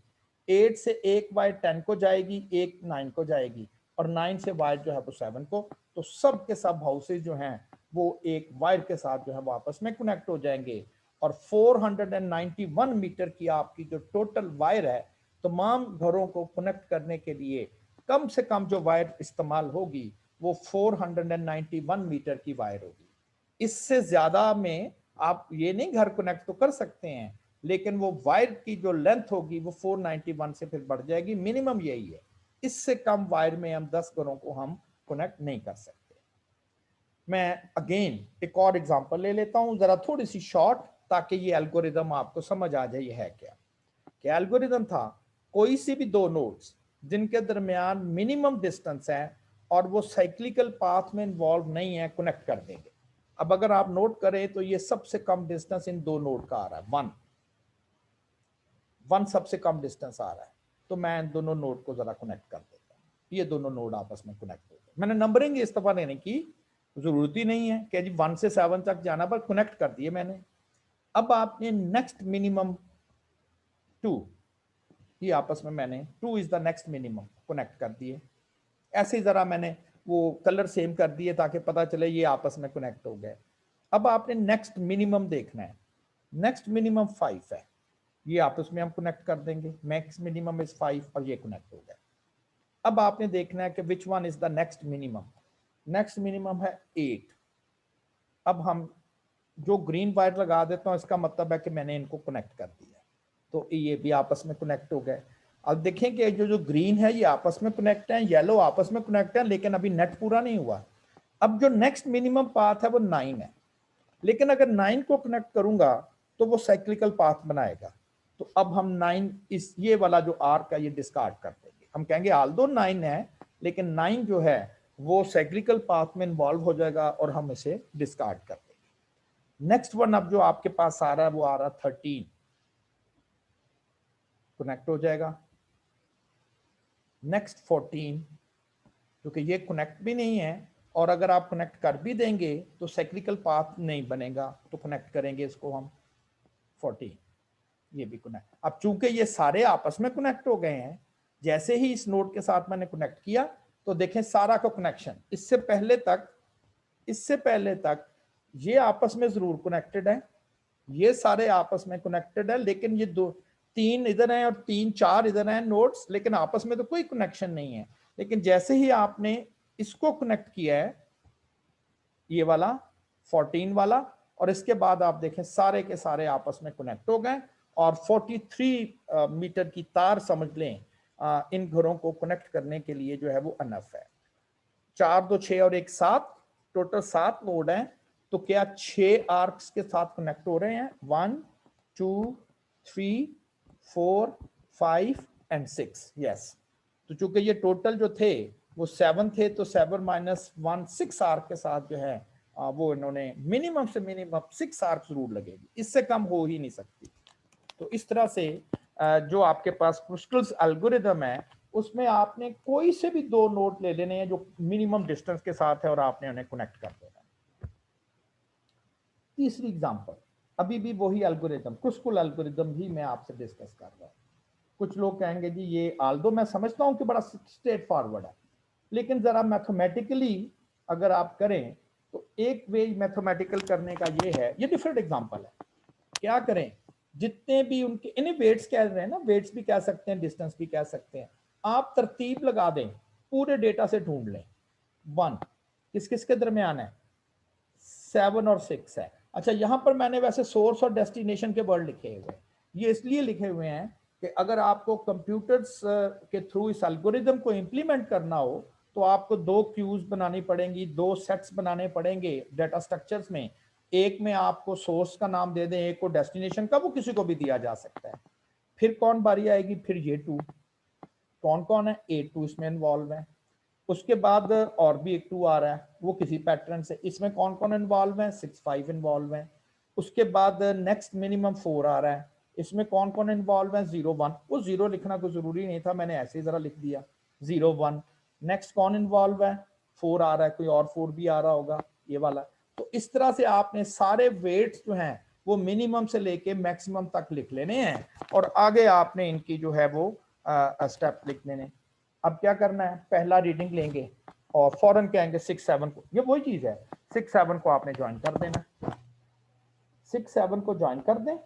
8 से एक वायर 10 को जाएगी, एक 9 को जाएगी, और 9 से वायर जो है वो 7 को। तो सब के सब हाउसेज जो हैं वो एक वायर के साथ जो है वो आपस में कनेक्ट हो जाएंगे। और 491 मीटर की आपकी जो टोटल वायर है, तमाम घरों को कनेक्ट करने के लिए कम से कम जो वायर इस्तेमाल होगी वो 491 मीटर की वायर होगी। इससे ज्यादा में आप ये नहीं घर कनेक्ट तो कर सकते हैं, लेकिन वो वायर की जो लेंथ होगी वो 491 से फिर बढ़ जाएगी, मिनिमम यही है। इससे कम वायर में हम 10 घरों को हम कनेक्ट नहीं कर सकते। मैं अगेन एक और एग्जांपल ले लेता हूं, जरा थोड़ी सी शॉर्ट, ताकि ये एल्गोरिदम आपको समझ आ जाए ये है क्या एल्गोरिदम था। कोई सी भी दो नोड्स जिनके दरमियान मिनिमम डिस्टेंस है और वो साइक्लिकल पाथ में इन्वॉल्व नहीं है, कनेक्ट कर देंगे। अब अगर आप नोट करें तो ये सबसे कम डिस्टेंस इन दो नोड का आ रहा है, 1 सबसे कम डिस्टेंस आ रहा है, तो मैं इन दोनों नोड को जरा कनेक्ट कर देता हूँ। ये दोनों नोड आपस में कनेक्ट हो गए। मैंने नंबरिंग इस दफा देने की जरूरत ही नहीं है कि जी 1 से 7 तक जाना, पर कनेक्ट कर दिए मैंने। अब आपने नेक्स्ट मिनिमम 2, ये आपस में मैंने 2 is the next minimum connect कर दिए। ऐसे ही जरा मैंने वो कलर सेम कर दिए ताकि पता चले ये आपस में कनेक्ट हो गए। अब आपने नेक्स्ट मिनिमम देखना है, नेक्स्ट मिनिमम 5 है, ये आपस में हम कनेक्ट कर देंगे, मैक्स मिनिमम इज 5 और ये कनेक्ट हो गया। अब आपने देखना है कि which one is the next minimum, next minimum है 8। अब हम जो ग्रीन वायर लगा देता हूँ इसका मतलब है कि मैंने इनको कनेक्ट कर दिया, तो ये भी आपस में कनेक्ट हो गए। अब देखें कि जो ग्रीन है ये आपस में कनेक्ट है, येलो आपस में कनेक्ट है, लेकिन अभी नेट पूरा नहीं हुआ। अब जो नेक्स्ट मिनिमम पाथ है वो 9 है, लेकिन अगर 9 को कनेक्ट करूंगा तो वो साइक्लिकल पाथ बनाएगा। तो अब हम 9 इस ये वाला जो आर्क है ये डिस्कार्ड कर देंगे। हम कहेंगे आल दो 9 है, लेकिन 9 जो है वो साइक्लिकल पाथ में इन्वॉल्व हो जाएगा और हम इसे डिस्कार्ड कर देंगे। नेक्स्ट वन अब जो आपके पास आ रहा है वो आ रहा 13 कनेक्ट हो जाएगा। नेक्स्ट 14, क्योंकि ये कनेक्ट भी नहीं है, और अगर आप कनेक्ट कर भी देंगे तो साइक्लिकल पाथ नहीं बनेगा, तो कनेक्ट करेंगे इसको हम 14, ये भी कनेक्ट। अब चूंकि ये सारे आपस में कनेक्ट हो गए हैं, जैसे ही इस नोड के साथ मैंने कनेक्ट किया तो देखें सारा का कनेक्शन, इससे पहले तक ये आपस में जरूर कनेक्टेड है, ये सारे आपस में कनेक्टेड है, लेकिन ये 3 इधर हैं और 4 इधर हैं नोड्स, लेकिन आपस में तो कोई कनेक्शन नहीं है। लेकिन जैसे ही आपने इसको कनेक्ट किया है, ये वाला 14 वाला, और इसके बाद आप देखें सारे के सारे आपस में कनेक्ट हो गए, और 43 मीटर की तार समझ लें इन घरों को कनेक्ट करने के लिए जो है वो अनफ है। 4 2 6 और 1 7, टोटल 7 नोड हैं, तो क्या 6 आर्क्स के साथ कनेक्ट हो रहे हैं, 1 2 3 4 5 एंड 6, यस। तो चूंकि ये टोटल जो थे वो 7 थे, तो 7 माइनस 1 6 आर्क के साथ जो है वो इन्होंने मिनिमम से मिनिमम 6 आर्क जरूर लगेगी, इससे कम हो ही नहीं सकती। तो इस तरह से जो आपके पास क्रुस्कल्स एल्गोरिदम है उसमें आपने कोई से भी 2 नोड ले लेने हैं जो मिनिमम डिस्टेंस के साथ है और आपने उन्हें कनेक्ट कर देना है। तीसरी एग्जांपल, अभी भी वही एल्गोरिदम, क्रुस्कल एल्गोरिदम ही मैं आपसे डिस्कस कर रहा हूं। कुछ लोग कहेंगे जी ये आल्दो मैं समझता हूं कि बड़ा स्ट्रेट फॉरवर्ड है, लेकिन जरा मैथमेटिकली अगर आप करें तो एक वे मैथमेटिकल करने का ये है, ये डिफरेंट एग्जांपल है। क्या करें, जितने भी उनके इन्हें वेट्स कह रहे हैं ना, वेट्स भी कह सकते हैं, डिस्टेंस भी कह सकते हैं, आप तरतीब लगा दें, पूरे डेटा से ढूंढ लें 1 किस किस के दरमियान है, 7 और 6 है। अच्छा, यहां पर मैंने वैसे सोर्स और डेस्टिनेशन के वर्ड लिखे हुए हैं, ये इसलिए लिखे हुए हैं कि अगर आपको कंप्यूटर्स के थ्रू इस एल्गोरिदम को इंप्लीमेंट करना हो तो आपको 2 क्यूज बनानी पड़ेंगी, 2 सेट्स बनाने पड़ेंगे डेटा स्ट्रक्चर्स में। एक में आपको सोर्स का नाम दे दें, एक को डेस्टिनेशन का, वो किसी को भी दिया जा सकता है। फिर कौन बारी आएगी, फिर ये 2, कौन कौन है, A2 इसमें इन्वॉल्व है। उसके बाद और भी एक 2 आ रहा है, वो किसी पैटर्न से, इसमें कौन कौन इन्वॉल्व है, 6 5 इन्वॉल्व है। उसके बाद नेक्स्ट मिनिमम 4 आ रहा है, इसमें कौन कौन इन्वॉल्व है, 0 1, वो 0 लिखना कोई जरूरी नहीं था, मैंने ऐसे ही जरा लिख दिया 0 1। नेक्स्ट कौन इन्वॉल्व है, 4 आ रहा है, कोई और 4 भी आ रहा होगा, ये वाला। तो इस तरह से आपने सारे वेट्स जो हैं वो मिनिमम से लेके मैक्सिमम तक लिख लेने हैं, और आगे आपने इनकी जो है वो स्टेप लिख लेने। अब क्या करना है, पहला रीडिंग लेंगे और फौरन कहेंगे 6 7 को, ये वही चीज है, 6 7 को आपने ज्वाइन कर देना, 6 7 को ज्वाइन कर दें।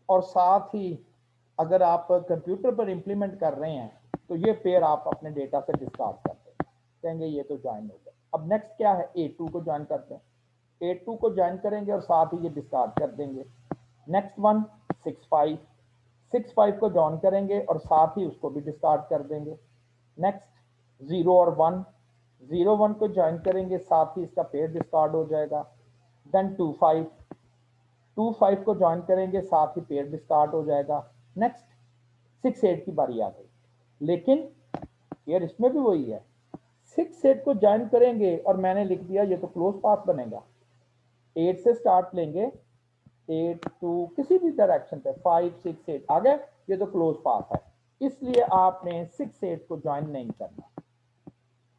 और साथ ही अगर आप कंप्यूटर पर इंप्लीमेंट कर रहे हैं तो ये पेयर आप अपने डेटा से डिस्कार्ड कर दें, कहेंगे ये तो ज्वाइन हो गया। अब नेक्स्ट क्या है, A2 को ज्वाइन करते हैं, A2 को ज्वाइन करेंगे और साथ ही ये डिस्कार्ड कर देंगे। नेक्स्ट वन 6 5, 6 5 को ज्वाइन करेंगे और साथ ही उसको भी डिस्कार्ड कर देंगे। नेक्स्ट 0 और 1, 0 1 को ज्वाइन करेंगे, साथ ही इसका पेयर डिस्कार्ड हो जाएगा। देन 2 5, 2 5 को ज्वाइन करेंगे, साथ ही पेयर डिस्कार्ड हो जाएगा। नेक्स्ट 6 8 की बारी आ गई, लेकिन यार इसमें भी वही है, 6 8 को ज्वाइन करेंगे और मैंने लिख दिया ये तो क्लोज पाथ बनेगा, 8 से स्टार्ट लेंगे, 8 2 किसी भी डायरेक्शन पे 5 6 8 आ गए, ये तो क्लोज पाथ है, इसलिए आपने 6 8 को ज्वाइन नहीं करना।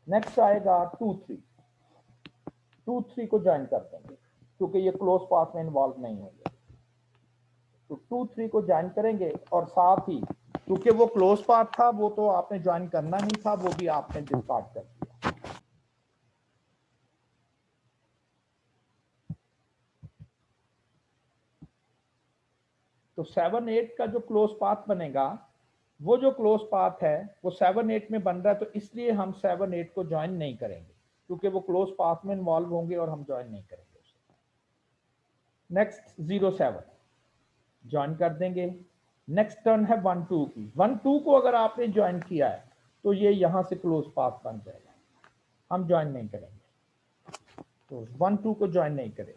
नेक्स्ट आएगा 2 3, 2 3 को ज्वाइन कर देंगे क्योंकि ये क्लोज पाथ में इन्वॉल्व नहीं होंगे, तो 2 3 को ज्वाइन करेंगे और साथ ही क्योंकि वो क्लोज पाथ था वो तो आपने ज्वाइन करना नहीं था, वो भी आपने डिस्कार्ड कर दिया। तो 7 8 का जो क्लोज पाथ बनेगा, वो जो क्लोज पाथ है वो 7 8 में बन रहा है, तो इसलिए हम 7 8 को ज्वाइन नहीं करेंगे क्योंकि वो क्लोज पाथ में इन्वॉल्व होंगे और हम ज्वाइन नहीं करेंगे उसे। नेक्स्ट 07 ज्वाइन कर देंगे। नेक्स्ट टर्न है 12 की। 12 को अगर आपने ज्वाइन किया है तो ये यहां से क्लोज पाथ बन जाएगा, हम ज्वाइन नहीं करेंगे, तो 12 को ज्वाइन नहीं करेंगे।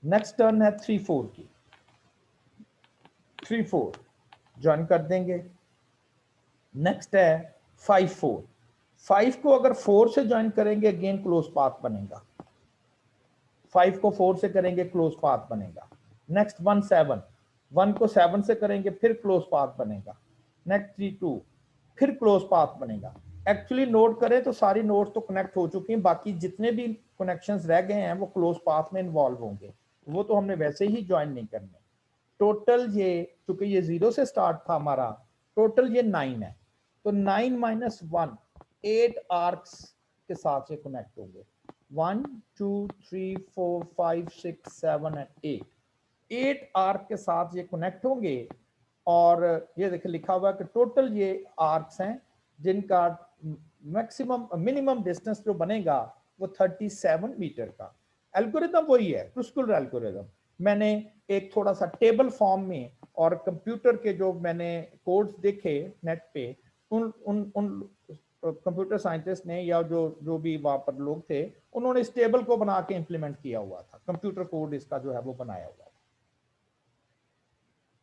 नेक्स्ट टर्न है 34 की। 34 ज्वाइन कर देंगे। नेक्स्ट है 54। 5 को अगर 4 से ज्वाइन करेंगे अगेन क्लोज पाथ बनेगा, 5 को 4 से करेंगे क्लोज पाथ बनेगा। नेक्स्ट 17, 1 को 7 से करेंगे फिर क्लोज पाथ बनेगा। नेक्स्ट 32 फिर क्लोज पाथ बनेगा। एक्चुअली नोट करें तो सारी नोड्स तो कनेक्ट हो चुकी हैं, बाकी जितने भी कनेक्शंस रह गए हैं वो क्लोज पाथ में इन्वॉल्व होंगे, वो तो हमने वैसे ही ज्वाइन नहीं करने। टोटल ये, चूंकि ये 0 से स्टार्ट था हमारा, टोटल ये 9 है, तो 9 माइनस 1 8 आर्क्स के साथ से कनेक्ट होंगे। 1 2 3 4 5 6 7 एंड 8 आर्क के साथ ये कनेक्ट होंगे। और ये देखिए लिखा हुआ है कि टोटल ये आर्क्स हैं जिनका मैक्सिमम मिनिमम डिस्टेंस जो बनेगा वो 37 मीटर का। एल्गोरिदम वही है, क्रुस्कुलर एल्गोरिदम। मैंने एक थोड़ा सा टेबल फॉर्म में और कंप्यूटर के जो मैंने कोड्स देखे नेट पे, उन उन उन कंप्यूटर साइंटिस्ट ने या जो भी वहां पर लोग थे, उन्होंने इस टेबल को बना के इंप्लीमेंट किया हुआ था, कंप्यूटर कोड इसका जो है वो बनाया हुआ था।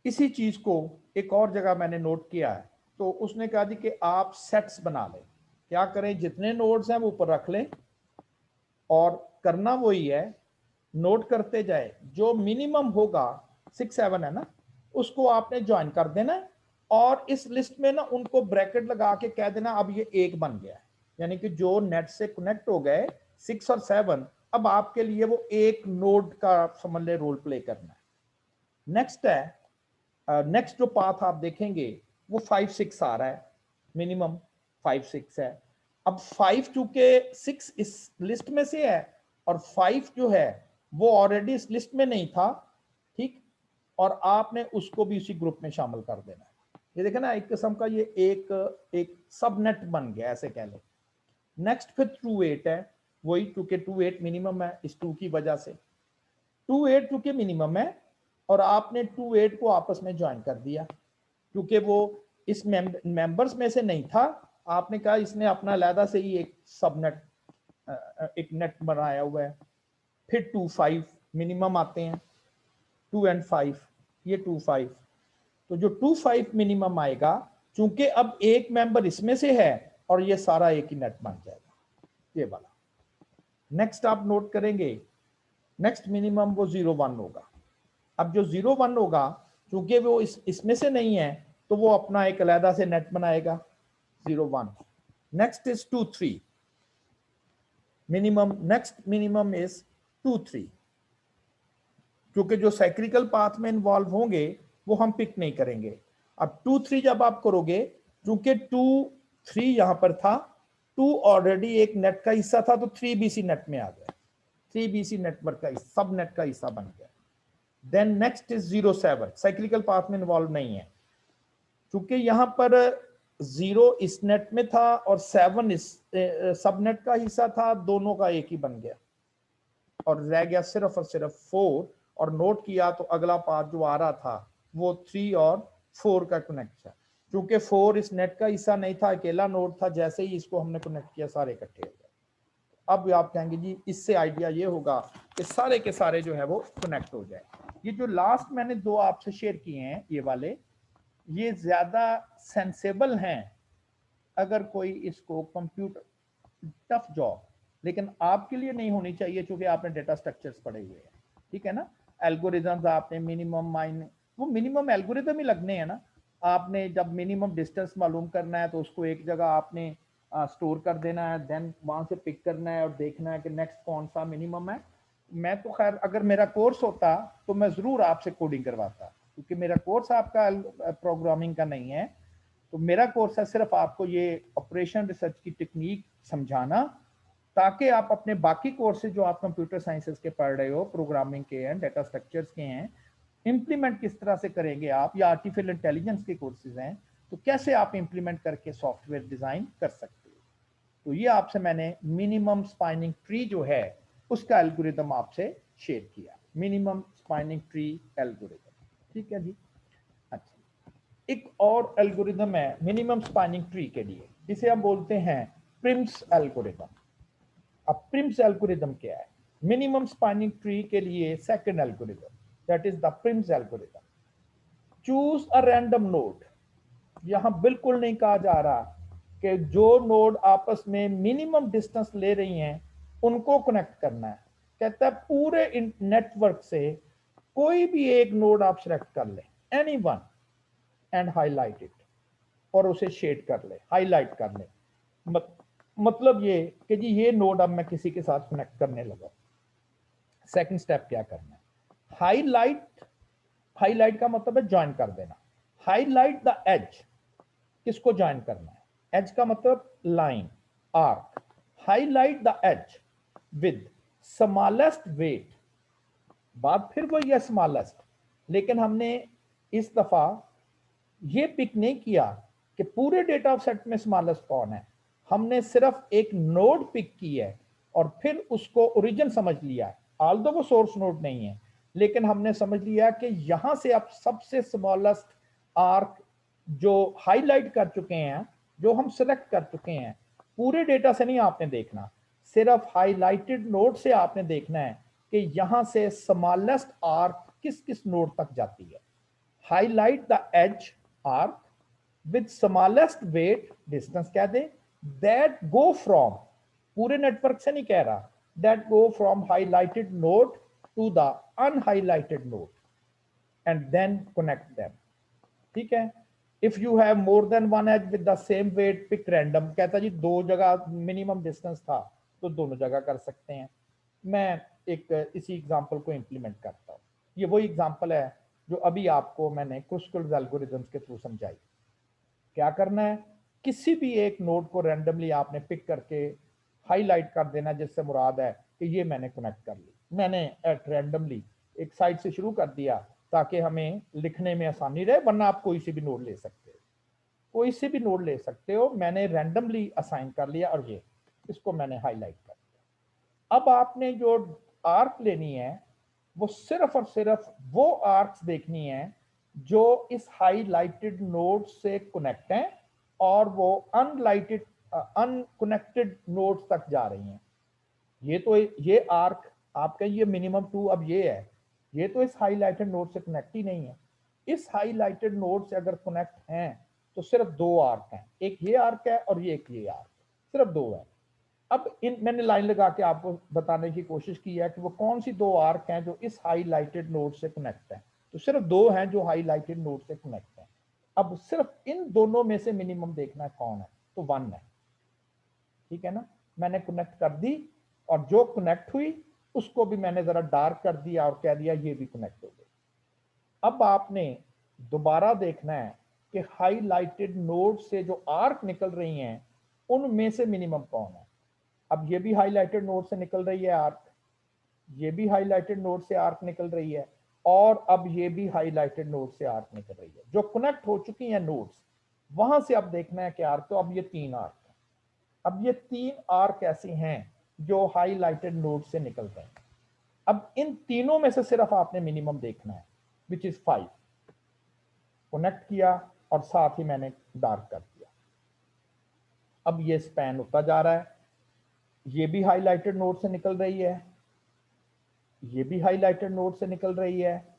इसी चीज को एक और जगह मैंने नोट किया है, तो उसने कहा जी कि आप सेट्स बना लें। क्या करें, जितने नोड्स हैं वो ऊपर रख लें और करना वही है, नोट करते जाए, जो मिनिमम होगा 6 7 है ना, उसको आपने ज्वाइन कर देना और इस लिस्ट में ना उनको ब्रैकेट लगा के कह देना अब ये 1 बन गया है, यानी कि जो नेट से कनेक्ट हो गए 6 और 7, अब आपके लिए वो एक नोड का समझ ले रोल प्ले करना है। नेक्स्ट है, नेक्स्ट जो पाथ आप देखेंगे वो 5 6 आ रहा है, मिनिमम 5 6 है। अब 5 चूंकि 6 इस लिस्ट में से है और 5 जो है वो ऑलरेडी इस लिस्ट में नहीं था, ठीक, और आपने उसको भी उसी ग्रुप में शामिल कर देना है। ये देखे ना, एक किस्म का ये एक सबनेट बन गया, ऐसे कह लो। नेक्स्ट फिर 2 8 है, वही चूंकि 2 8 मिनिमम है इस 2 की वजह से, 2 8 चूंकि मिनिमम है और आपने 2 8 को आपस में ज्वाइन कर दिया, क्योंकि वो इस मेंबर्स में से नहीं था, आपने कहा इसने अपना अलहदा से ही एक सबनेट एक नेट बनाया हुआ है। फिर 2 5 मिनिमम आते हैं, 2 एंड 5, ये 2 5, तो जो 2 5 मिनिमम आएगा, चूंकि अब एक मेंबर इसमें से है और ये सारा एक ही नेट बन जाएगा, ये वाला। नेक्स्ट आप नोट करेंगे, नेक्स्ट मिनिमम वो 0 1 होगा। अब जो 0 1 होगा, चूंकि वो इसमें से नहीं है, तो वो अपना एक अलहदा से नेट बनाएगा 0 1। Next is 2 3 minimum, next minimum is 2 3, क्योंकि जो साइक्लिकल पाथ में इन्वॉल्व होंगे वो हम पिक नहीं करेंगे। अब 2 3 जब आप करोगे, चूंकि 2 3 यहां पर था, 2 ऑलरेडी एक नेट का हिस्सा था, तो 3 BC नेट में आ गया, 3 BC नेटवर्क का सब नेट का हिस्सा बन गया। Then next is 0 7, cyclical path में इन्वॉल्व नहीं है, क्योंकि यहां पर 0 इस नेट में था और 7 इस सबनेट का हिस्सा था, दोनों का एक ही बन गया और रह गया सिर्फ और सिर्फ 4। और नोट किया तो अगला पाथ जो आ रहा था वो 3 और 4 का कनेक्शन, क्योंकि 4 इस नेट का हिस्सा नहीं था, अकेला नोड था, जैसे ही इसको हमने कनेक्ट किया सारे इकट्ठे हो गए। अब आप कहेंगे जी इससे आइडिया ये होगा कि सारे के सारे जो है वो कनेक्ट हो जाए। ये जो लास्ट मैंने 2 आपसे शेयर किए हैं ये वाले, ये ज्यादा सेंसेबल हैं अगर कोई इसको कंप्यूटर, टफ जॉब, लेकिन आपके लिए नहीं होनी चाहिए क्योंकि आपने डेटा स्ट्रक्चर्स पढ़े हुए हैं, ठीक है ना। एल्गोरिथम्स आपने मिनिमम माइन, वो मिनिमम एल्गोरिथम ही लगने हैं ना। आपने जब मिनिमम डिस्टेंस मालूम करना है तो उसको एक जगह आपने स्टोर कर देना है, देन वहां से पिक करना है और देखना है कि नेक्स्ट कौन सा मिनिमम है। मैं तो खैर अगर मेरा कोर्स होता तो मैं जरूर आपसे कोडिंग करवाता, क्योंकि मेरा कोर्स आपका प्रोग्रामिंग का नहीं है, तो मेरा कोर्स है सिर्फ आपको ये ऑपरेशन रिसर्च की टेक्निक समझाना, ताकि आप अपने बाकी कोर्सेज जो आप कंप्यूटर साइंसेस के पढ़ रहे हो, प्रोग्रामिंग के हैं, डेटा स्ट्रक्चर्स के हैं, इंप्लीमेंट किस तरह से करेंगे आप, या आर्टिफिशियल इंटेलिजेंस के कोर्सेज हैं तो कैसे आप इंप्लीमेंट करके सॉफ्टवेयर डिजाइन कर सकते हो। तो ये आपसे मैंने मिनिमम स्पाइनिंग ट्री जो है उसका एल्गोरिदम आपसे शेड किया, मिनिमम स्पानिंग ट्री एल्गोरिदम। ठीक है जी। अच्छा, एक और एल्गोरिदम है मिनिमम स्पानिंग ट्री के लिए, इसे हम बोलते हैं प्रिम्स एल्गोरिदम। अब प्रिम्स एल्गोरिदम क्या है? मिनिमम स्पानिंग ट्री के लिए second algorithm, that is the Prim's algorithm. Choose a random node. यहां बिल्कुल नहीं कहा जा रहा कि जो नोड आपस में मिनिमम डिस्टेंस ले रही हैं उनको कनेक्ट करना है। कहता है पूरे नेटवर्क से कोई भी एक नोड आप सिलेक्ट कर ले, any one, and highlight it, और उसे शेड कर ले, हाईलाइट कर ले। मतलब ये कि जी ये नोड अब मैं किसी के साथ कनेक्ट करने लगा। सेकंड स्टेप क्या करना है? हाईलाइट। हाईलाइट का मतलब है ज्वाइन कर देना। Highlight the edge. किसको ज्वाइन करना है? एज का मतलब line, arc. Highlight the edge with smallest weight. बात फिर वही है स्मॉलेस्ट, लेकिन हमने इस दफा ये पिक नहीं किया कि पूरे डेटा सेट में स्मॉलेस्ट कौन है। हमने सिर्फ एक नोड पिक की है और फिर उसको ओरिजिन समझ लिया है, ऑल्दो वो सोर्स नोड नहीं है, लेकिन हमने समझ लिया कि यहां से आप सबसे स्मॉलेस्ट आर्क जो हाईलाइट कर चुके हैं, जो हम सिलेक्ट कर चुके हैं, पूरे डेटा से नहीं आपने देखना, सिर्फ हाईलाइटेड नोड से आपने देखना है कि यहां से स्मॉलेस्ट आर्क किस किस नोड तक जाती है। Highlight the edge arc with smallest weight distance कह दे, दैट गो फ्रॉम, पूरे नेटवर्क से नहीं कह रहा, that go from highlighted node to the unhighlighted node and then connect them. ठीक है। If you have more than one edge with the same weight pick random. कहता जी दो जगह मिनिमम डिस्टेंस था तो दोनों जगह कर सकते हैं। मैं एक इसी एग्जांपल को इंप्लीमेंट करता हूँ। ये वही एग्जांपल है जो अभी आपको मैंने क्रुस्कल्स एल्गोरिथम्स के थ्रू समझाई। क्या करना है? किसी भी एक नोड को रैंडमली आपने पिक करके हाईलाइट कर देना, जिससे मुराद है कि ये मैंने कनेक्ट कर ली। मैंने एट रैंडमली एक साइड से शुरू कर दिया ताकि हमें लिखने में आसानी रहे, वरना आप कोई सी भी नोड ले सकते हो, कोई से भी नोड ले सकते हो। मैंने रैंडमली असाइन कर लिया और ये इसको मैंने हाईलाइट कर दिया। अब आपने जो आर्क लेनी है वो सिर्फ और सिर्फ वो आर्क्स देखनी है जो इस हाईलाइटेड नोड से कनेक्ट हैं और वो अनलाइटेड अनकनेक्टेड नोड्स तक जा रही हैं। ये तो ये आर्क आपका ये मिनिमम टू अब ये है, ये तो इस हाईलाइटेड नोड से कनेक्ट ही नहीं है। इस हाईलाइटेड नोड से अगर कनेक्ट हैं तो सिर्फ दो आर्क हैं, एक ये आर्क है और ये एक ये आर्क, सिर्फ दो है। अब इन मैंने लाइन लगा के आपको बताने की कोशिश की है कि वो कौन सी दो आर्क हैं जो इस हाईलाइटेड नोड से कनेक्ट हैं। तो सिर्फ दो हैं जो हाईलाइटेड नोड से कनेक्ट हैं। अब सिर्फ इन दोनों में से मिनिमम देखना है कौन है, तो वन है। ठीक है ना? मैंने कनेक्ट कर दी और जो कनेक्ट हुई उसको भी मैंने जरा डार्क कर दिया और कह दिया ये भी कनेक्ट हो गई। अब आपने दोबारा देखना है कि हाईलाइटेड नोड से जो आर्क निकल रही हैं उनमें से मिनिमम कौन है। अब ये भी हाईलाइटेड नोड से निकल रही है आर्क, ये भी हाईलाइटेड नोड से आर्क निकल रही है, और अब ये भी हाईलाइटेड नोड से आर्क निकल रही है। जो कनेक्ट हो चुकी हैं नोड्स, वहां से अब देखना है कि आर्क, तो अब ये तीन आर्क है। अब ये तीन आर्क ऐसी हैं जो हाईलाइटेड नोड से निकल रहे हैं। अब इन तीनों में से सिर्फ आपने मिनिमम देखना है, विच इज 5। कनेक्ट किया और साथ ही मैंने डार्क कर दिया। अब ये स्पैन होता जा रहा है, ये भी हाईलाइटेड नोड से निकल रही है, ये भी हाईलाइटेड नोड से निकल रही है,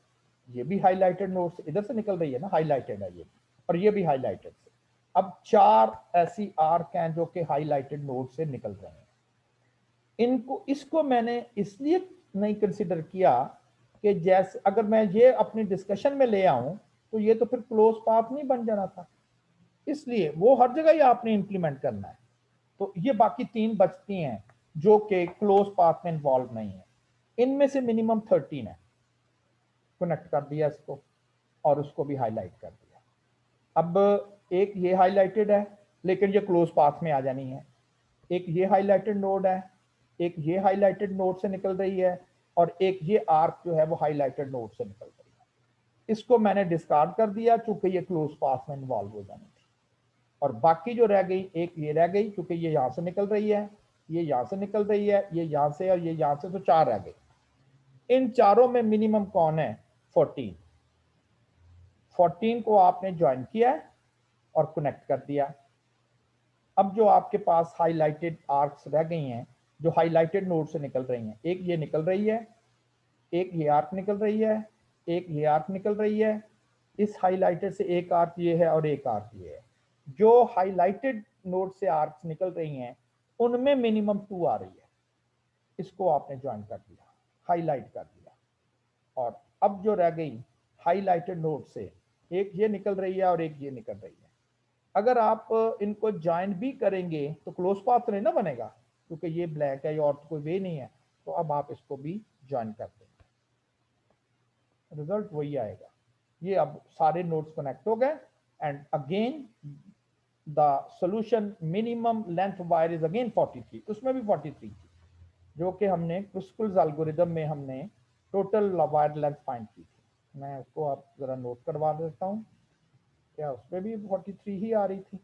ये भी हाईलाइटेड नोड से इधर से निकल रही है ना, हाईलाइटेड है ये, और ये भी हाईलाइटेड से। अब चार ऐसी आर्क हैं जो कि हाईलाइटेड नोड से निकल रहे हैं। इनको इसको मैंने इसलिए नहीं कंसिडर किया कि जैसे अगर मैं ये अपनी डिस्कशन में ले आऊं तो ये तो फिर क्लोज पाथ नहीं बन जाना था, इसलिए वो हर जगह ही आपने इंप्लीमेंट करना है। तो ये बाकी तीन बचती हैं जो कि क्लोज पाथ में इन्वॉल्व नहीं है। इनमें से मिनिमम 13 है। कनेक्ट कर दिया इसको और उसको भी हाईलाइट कर दिया। अब एक ये हाईलाइटेड है लेकिन ये क्लोज पाथ में आ जानी है, एक ये हाईलाइटेड नोड है, एक ये हाईलाइटेड नोड से निकल रही है, और एक ये आर्क जो है वो हाईलाइटेड नोड से निकल रही है। इसको मैंने डिस्कार्ड कर दिया चूंकि ये क्लोज पाथ में इन्वॉल्व हो जानी थी। और बाकी जो रह गई, एक ये रह गई क्योंकि ये यहां से निकल रही है, ये यहां से निकल रही है, ये यहां से और ये यहां से, तो चार रह गई। इन चारों में मिनिमम कौन है? 14। 14 को आपने ज्वाइन किया और कनेक्ट कर दिया। अब जो आपके पास हाईलाइटेड आर्क्स रह गई हैं, जो हाईलाइटेड नोड से निकल रही हैं, एक ये निकल रही है, एक ये आर्क निकल रही है, एक ये आर्क निकल रही है। इस हाईलाइटेड से एक आर्क ये है और एक आर्क ये है। जो हाईलाइटेड नोड से आर्क्स निकल रही हैं उनमें मिनिमम 2 आ रही है। इसको आपने ज्वाइन कर दिया, हाईलाइट कर दिया। और अब जो रह गई हाईलाइटेड नोड से, एक ये निकल रही है और एक ये निकल रही है। अगर आप इनको ज्वाइन भी करेंगे तो क्लोज पाथ नहीं ना बनेगा, क्योंकि ये ब्लैक है, ये और कोई वे नहीं है। तो अब आप इसको भी ज्वाइन कर देंगे, रिजल्ट वही आएगा। ये अब सारे नोड्स कनेक्ट हो गए and again the solution minimum length wire is again 43। उसमें भी 43 थी, जो कि हमने क्रुस्कुल्स एल्गोरिथम में हमने टोटल वायर लेंथ फाइंड की थी। मैं उसको आप जरा नोट करवा देता हूँ, क्या उसमें भी 43 ही आ रही थी?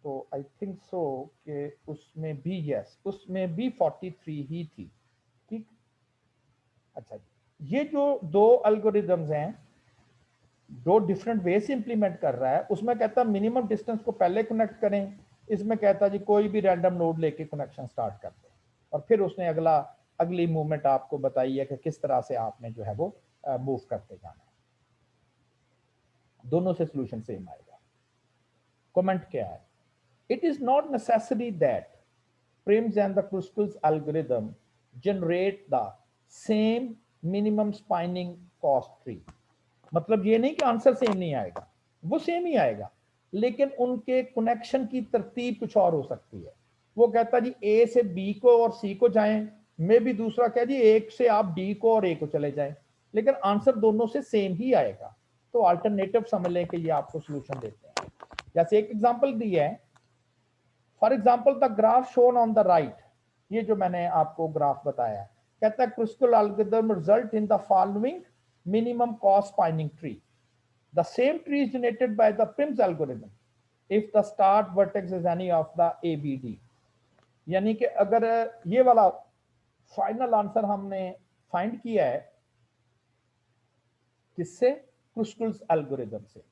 तो आई थिंक सो कि उसमें भी, यस, उसमें भी 43 ही थी। ठीक, अच्छा जी। ये जो दो एल्गोरिथम्स हैं, दो डिफरेंट वे से इंप्लीमेंट कर रहा है। उसमें कहता मिनिमम डिस्टेंस को पहले कनेक्ट करें, इसमें कहता जी कोई भी रैंडम नोड लेके कनेक्शन स्टार्ट कर दे। और फिर उसने अगली मूवमेंट आपको बताई है कि किस तरह से आपने जो है वो मूव करते जाना है। दोनों से सोल्यूशन सेम आएगा। कमेंट क्या है? It is not necessary that Prim's and the Kruskal's algorithm generate the same minimum spinning cost tree। मतलब ये नहीं कि आंसर सेम नहीं आएगा, वो सेम ही आएगा, लेकिन उनके कनेक्शन की तरतीब कुछ और हो सकती है। वो कहता जी ए से बी को और सी को जाएं, मे भी दूसरा कह जी एक से आप डी को और ए को चले जाएं, लेकिन आंसर दोनों से सेम ही आएगा। तो अल्टरनेटिव समझ लें कि ये आपको सोल्यूशन देते हैं। जैसे एक एग्जांपल दी है, for example the graph shown on the right, ये जो मैंने आपको ग्राफ बताया, कहता है Kruskal algorithm result in the following minimum cost spinning tree. The same tree is generated by the Prim's algorithm if the start vertex is any of the ABD। यानी कि अगर ये वाला फाइनल आंसर हमने find किया है किससे? Kruskal's algorithm से।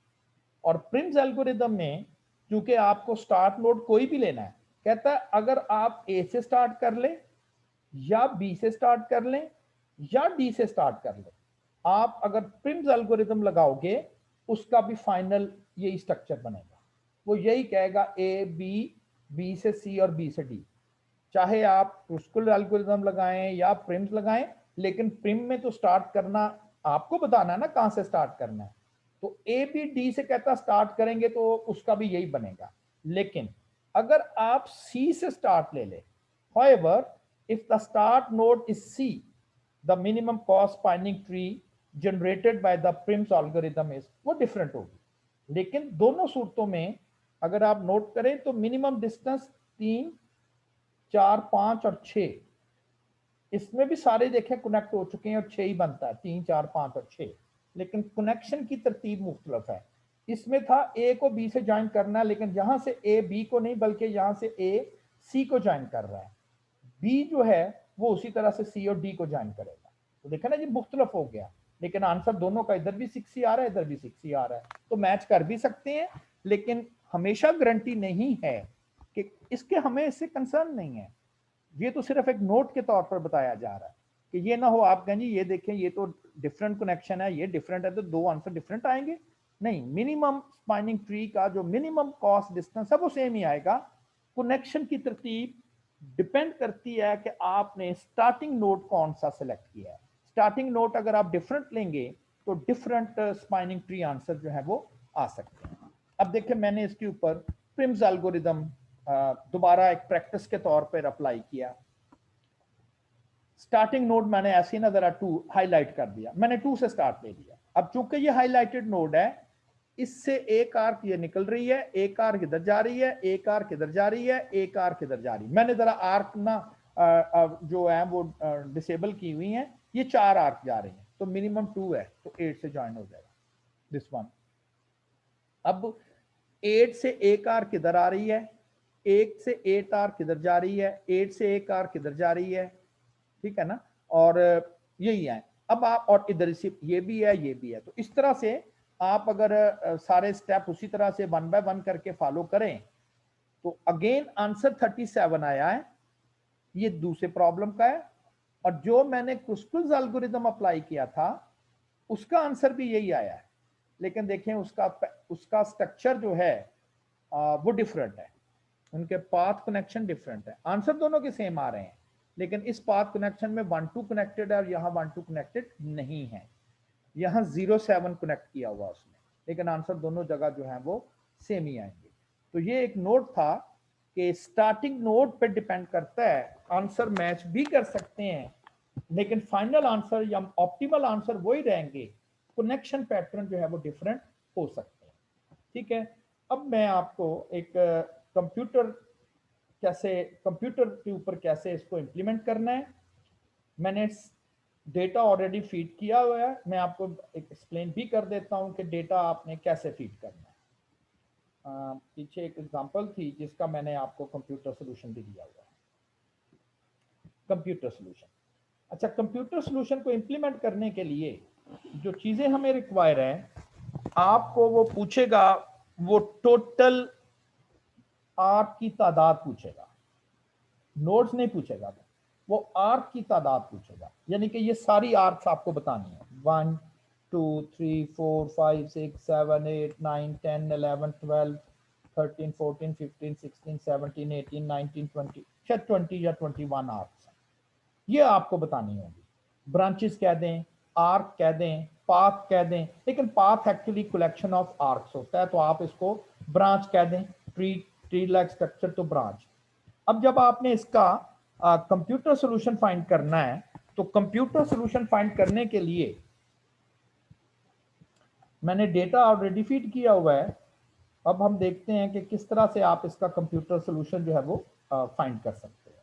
और Prim's एल्गोरिथम में क्योंकि आपको स्टार्ट नोड कोई भी लेना है, कहता है अगर आप ए से स्टार्ट कर लें या बी से स्टार्ट कर लें या डी से स्टार्ट कर लें, आप अगर Prim's एल्गोरिथम लगाओगे उसका भी फाइनल यही स्ट्रक्चर बनेगा। वो यही कहेगा ए बी, बी से सी और बी से डी। चाहे आप क्रुस्कल एल्गोरिथम लगाएं या Prim's लगाएं, लेकिन Prim में तो स्टार्ट करना आपको बताना है ना कहां से स्टार्ट करना है। तो ए बी डी से कहता स्टार्ट करेंगे तो उसका भी यही बनेगा। लेकिन अगर आप सी से स्टार्ट ले ले, however if the start node is C, the minimum cost spinning tree generated by the Prim's algorithm is, वो डिफरेंट होगी। लेकिन दोनों सूरतों में अगर आप नोट करें तो मिनिमम डिस्टेंस 3, 4, 5 और 6, इसमें भी सारे देखें कनेक्ट हो चुके हैं और 6 ही बनता है, 3, 4, 5 और 6। लेकिन कनेक्शन की तरतीब मुख्तलिफ है। इसमें था ए को बी से ज्वाइन करना है, लेकिन यहां से ए बी को नहीं बल्कि यहां से ए सी को ज्वाइन कर रहा है। बी जो है वो उसी तरह से सी और डी को ज्वाइन करेगा। तो देखा ना जी, मुख्तलिफ हो गया, लेकिन आंसर दोनों का इधर भी 6 ही आ रहा है, इधर भी 6 ही आ रहा है। तो मैच कर भी सकते हैं, लेकिन हमेशा गारंटी नहीं है कि इसके, हमें इससे कंसर्न नहीं है। ये तो सिर्फ एक नोट के तौर पर बताया जा रहा है कि ये ना हो आप कहें जी ये देखें ये तो डिफरेंट कनेक्शन है, ये डिफरेंट है तो दो आंसर डिफरेंट आएंगे। नहीं, मिनिमम स्पाइनिंग ट्री का जो मिनिमम कॉस्ट डिस्टेंस है वो सेम ही आएगा। कनेक्शन की तरतीब डिपेंड करती है कि आपने स्टार्टिंग नोड कौन सा सिलेक्ट किया है। स्टार्टिंग नोड अगर आप डिफरेंट लेंगे तो डिफरेंट स्पाइनिंग ट्री आंसर जो है वो आ सकते हैं। अब देखिए मैंने इसके ऊपर Prim's एल्गोरिथम दोबारा एक प्रैक्टिस के तौर पर अप्लाई किया। स्टार्टिंग नोड मैंने ऐसे ही ना जरा 2 हाईलाइट कर दिया, मैंने 2 से स्टार्ट ले लिया। अब चूंकि ये हाईलाइटेड नोड है, इससे एक आर्क ये निकल रही है, एक आर्क इधर जा रही है, एक आर्क इधर जा रही है, एक आर्क इधर जा रही है। मैंने जरा आर्क ना जो है वो डिसेबल की हुई है, ये 4 आर्क जा रही हैं, तो मिनिमम 2 है तो 8 से ज्वाइन हो जाएगा दिस वन। अब 8 से एक आर्क इधर आ रही है, 1 से 8 आर्क इधर जा रही है, 8 से एक आर्क इधर जा रही है, ठीक है ना। और यही है। अब आप, और इधर से ये भी है, ये भी है, तो इस तरह से आप अगर सारे स्टेप उसी तरह से 1 बाय 1 करके फॉलो करें तो अगेन आंसर 37 आया है। ये दूसरे प्रॉब्लम का है, और जो मैंने क्रुस्कल्स एल्गोरिथम अप्लाई किया था उसका आंसर भी यही आया है, लेकिन देखें उसका स्ट्रक्चर जो है वो डिफरेंट है, उनके पाथ कनेक्शन डिफरेंट है। आंसर दोनों के सेम आ रहे हैं, लेकिन इस पाथ कनेक्शन में 1 2 कनेक्टेड है और यहाँ 1 2 कनेक्टेड नहीं है, यहाँ 0 7 कनेक्ट किया हुआ उसने, लेकिन आंसर दोनों जगह जो है वो सेम ही आएंगे। तो ये एक नोट था कि स्टार्टिंग नोट पे डिपेंड करता है, आंसर मैच भी कर सकते हैं लेकिन फाइनल आंसर या ऑप्टिमल आंसर वही रहेंगे, कनेक्शन पैटर्न जो है वो डिफरेंट हो सकते हैं। ठीक है, अब मैं आपको एक कंप्यूटर के ऊपर कैसे इसको इंप्लीमेंट करना है, मैंने डेटा ऑलरेडी फीड किया हुआ है, मैं आपको एक्सप्लेन भी कर देता हूं कि डेटा आपने कैसे फीड करना है। पीछे एक एग्जांपल थी जिसका मैंने आपको कंप्यूटर सोल्यूशन भी दिया हुआ है। कंप्यूटर सोल्यूशन, अच्छा, कंप्यूटर सोल्यूशन को इंप्लीमेंट करने के लिए जो चीजें हमें रिक्वायर है, आपको वो पूछेगा, वो टोटल आर्क की तादाद पूछेगा, नोड्स नहीं पूछेगा, वो आर्क की तादाद पूछेगा, यानी कि ये सारी आर्क्स आपको बतानी है, 1 2 3 4 5 6 7 8 9 10 11 12 13 14 15 16 17 18 19 20, शायद 20 या 21 आर्क्स ये आपको बतानी होगी। ब्रांचेस कह दें, आर्क कह दें, पाथ कह दें, लेकिन path actually collection of arcs होता है, तो आप इसको ब्रांच कह दें, ट्री लाइक स्ट्रक्चर तो ब्रांच। अब जब आपने इसका कंप्यूटर सॉल्यूशन फाइंड करना है, तो कंप्यूटर सॉल्यूशन फाइंड करने के लिए मैंने डेटा ऑलरेडी फीड किया हुआ है। अब हम देखते हैं कि किस तरह से आप इसका कंप्यूटर सॉल्यूशन जो है वो फाइंड कर सकते हैं।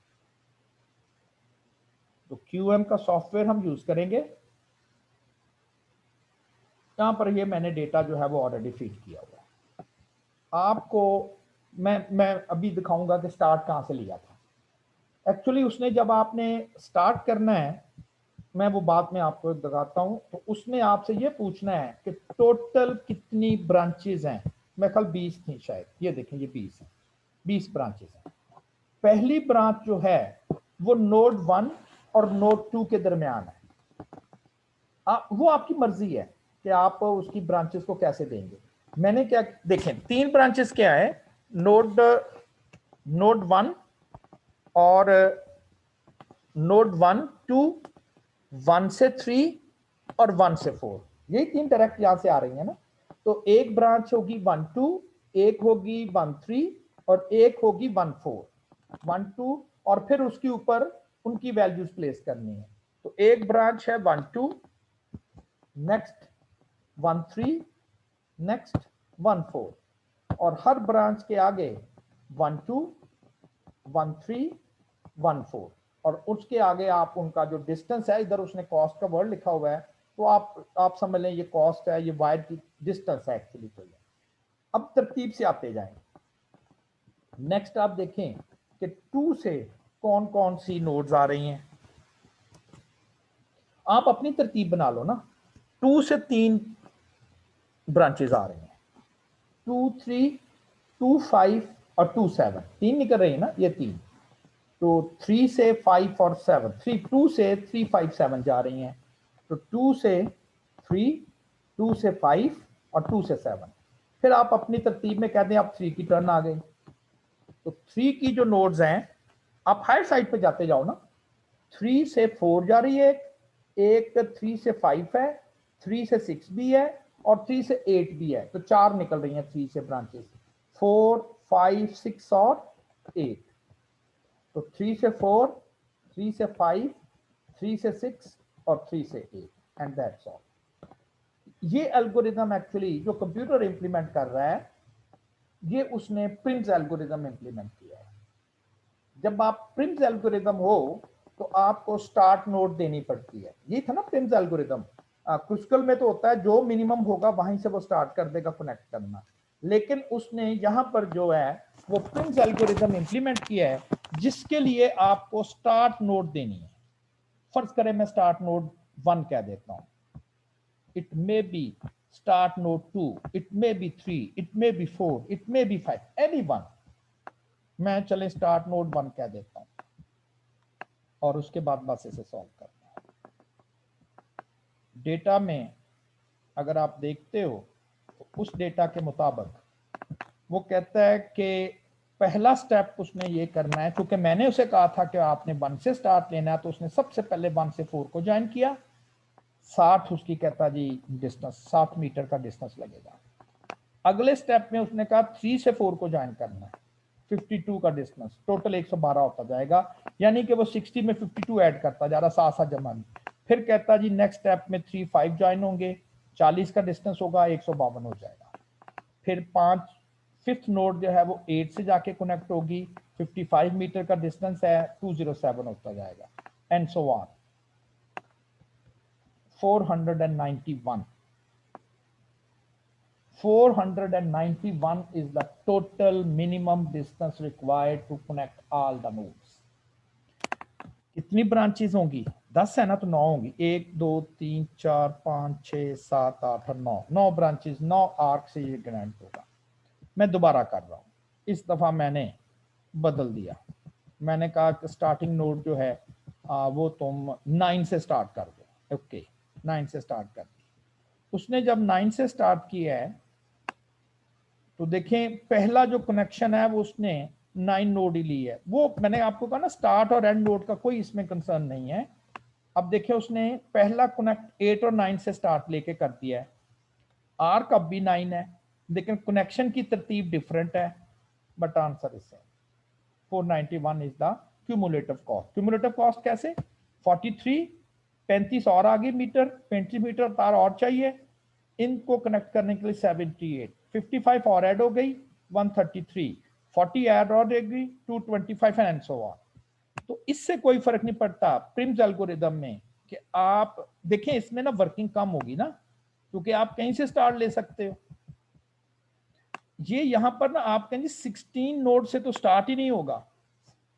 तो QM का सॉफ्टवेयर हम यूज करेंगे। यहां पर ये मैंने डेटा जो है वो ऑलरेडी फीड किया हुआ है। आपको मैं अभी दिखाऊंगा कि स्टार्ट कहां से लिया था। एक्चुअली उसने जब आपने स्टार्ट करना है, मैं वो बात में आपको दिखाता हूं, तो उसने आपसे ये पूछना है कि टोटल कितनी ब्रांचेस हैं। मैं कल 20 थी शायद, ये देखें ये 20 है, 20 ब्रांचेस हैं। पहली ब्रांच जो है वो नोड 1 और नोड 2 के दरमियान है। वो आपकी मर्जी है कि आप उसकी ब्रांचेस को कैसे देंगे। मैंने क्या देखें, 3 ब्रांचेस क्या है, नोड 1 और नोड 1 2, 1 से 3 और 1 से 4, यही 3 डायरेक्ट यहां से आ रही है ना। तो एक ब्रांच होगी 1 2, एक होगी 1 3 और एक होगी 1 4, 1 2, और फिर उसके ऊपर उनकी वैल्यूज प्लेस करनी है। तो एक ब्रांच है 1 2, नेक्स्ट 1 3, नेक्स्ट 1 4, और हर ब्रांच के आगे 1 2, 1 3, 1 4, और उसके आगे आप उनका जो डिस्टेंस है, इधर उसने कॉस्ट का वर्ड लिखा हुआ है, तो आप समझ लें ये कॉस्ट है, ये वायर की डिस्टेंस है एक्चुअली। तो ये अब तरतीब से आते जाएं। नेक्स्ट आप देखें कि 2 से कौन कौन सी नोड्स आ रही हैं, आप अपनी तरतीब बना लो ना। 2 से 3 ब्रांचेस आ रही हैं, 2 3 2 5 और 2 7, 3 निकल रही है ना, ये 3। तो 3 से 5 और 7, 2 से 3 5 7 जा रही हैं। तो 2 से 3, 2 से 5 और 2 से 7, फिर आप अपनी तरतीब में कहते हैं आप 3 की टर्न आ गई। तो 3 की जो नोड्स हैं, आप हायर साइड पे जाते जाओ ना। 3 से 4 जा रही है, एक 3 से 5 है, 3 से 6 भी है और 3 से 8 भी है, तो 4 निकल रही हैं 3 से ब्रांचेस, 4 5 6 और 8। तो 3 से 4, 3 से 5, 3 से 6 और 3 से 8, एंड दैट्स ऑल। ये एल्गोरिथम एक्चुअली जो कंप्यूटर इंप्लीमेंट कर रहा है, ये उसने प्रिम्स एल्गोरिथम इंप्लीमेंट किया है। जब आप प्रिम्स एल्गोरिथम हो तो आपको स्टार्ट नोड देनी पड़ती है, ये था ना प्रिम्स एल्गोरिथम। क्रुस्कल में तो होता है जो मिनिमम होगा वहीं से वो स्टार्ट कर देगा कनेक्ट करना, लेकिन उसने यहां पर जो है वो प्रिम्स एल्गोरिथम इंप्लीमेंट किया है, जिसके लिए आपको स्टार्ट नोड देनी है। फर्ज करें मैं स्टार्ट नोड 1 कह देता हूं, it may be start node 2, it may be 3, it may be 4, it may be 5, any one. मैं चले स्टार्ट नोड 1 कह देता हूं और उसके बाद बस इसे सॉल्व करना है। डेटा में अगर आप देखते हो तो उस डेटा के मुताबिक वो कहता है कि पहला स्टेप उसने ये करना है, क्योंकि मैंने उसे कहा था कि आपने 1 से स्टार्ट लेना है, तो उसने सबसे पहले 1 से 4 को ज्वाइन किया। 60 उसकी कहता जी डिस्टेंस, 60 मीटर का डिस्टेंस लगेगा। अगले स्टेप में उसने कहा 3 से 4 को ज्वाइन करना है, 52 का डिस्टेंस, टोटल 112 होता जाएगा, यानी कि वो 60 में 52 ऐड करता जा रहा, साथ साथ जमा नहीं। फिर कहता जी नेक्स्ट स्टेप में 3 5 ज्वाइन होंगे, 40 का डिस्टेंस होगा, 152 हो जाएगा। फिर 5 फिफ्थ नोड जो है वो 8 से जाके कनेक्ट होगी, 55 मीटर का डिस्टेंस है, 207 होता जाएगा, and so on. 491 491 is the total minimum distance required to connect all the nodes. कितनी ब्रांचेस होंगी? 10 है ना, तो 9 होंगी। 1 2 3 4 5 6 7 8 और 9 ब्रांचेस, 9 आर्क से ये कनेक्ट होगा। मैं दोबारा कर रहा हूँ, इस दफा मैंने बदल दिया। मैंने कहा कि स्टार्टिंग नोड जो है वो तुम 9 से स्टार्ट कर दो। ओके, 9 से स्टार्ट कर दी। उसने जब 9 से स्टार्ट किया है तो देखें पहला जो कनेक्शन है वो उसने 9 नोड ही ली है। वो मैंने आपको कहा ना स्टार्ट और एंड नोड का कोई इसमें कंसर्न नहीं है। अब देखिए उसने पहला कनेक्ट 8 और 9 से स्टार्ट लेके कर दिया है। आर्क अब भी 9 है, लेकिन कनेक्शन की तरतीब डिफरेंट है, but answer is same. 491 is the cumulative cost. Cumulative cost कैसे? 43, 35 और आगे मीटर, 35 मीटर तार और चाहिए, इनको कनेक्ट करने के लिए 78, 55 और ऐड हो गई, 133, 40 ऐड और हो गई, 225 एंड सो ऑन। तो इससे कोई फर्क नहीं पड़ता प्रिम्स एल्गोरिदम में कि आप देखें इसमें ना वर्किंग कम होगी ना, क्योंकि आप कहीं से स्टार्ट ले सकते हो। ये यहां पर ना आप कहेंगे 16 नोड से तो स्टार्ट ही नहीं होगा,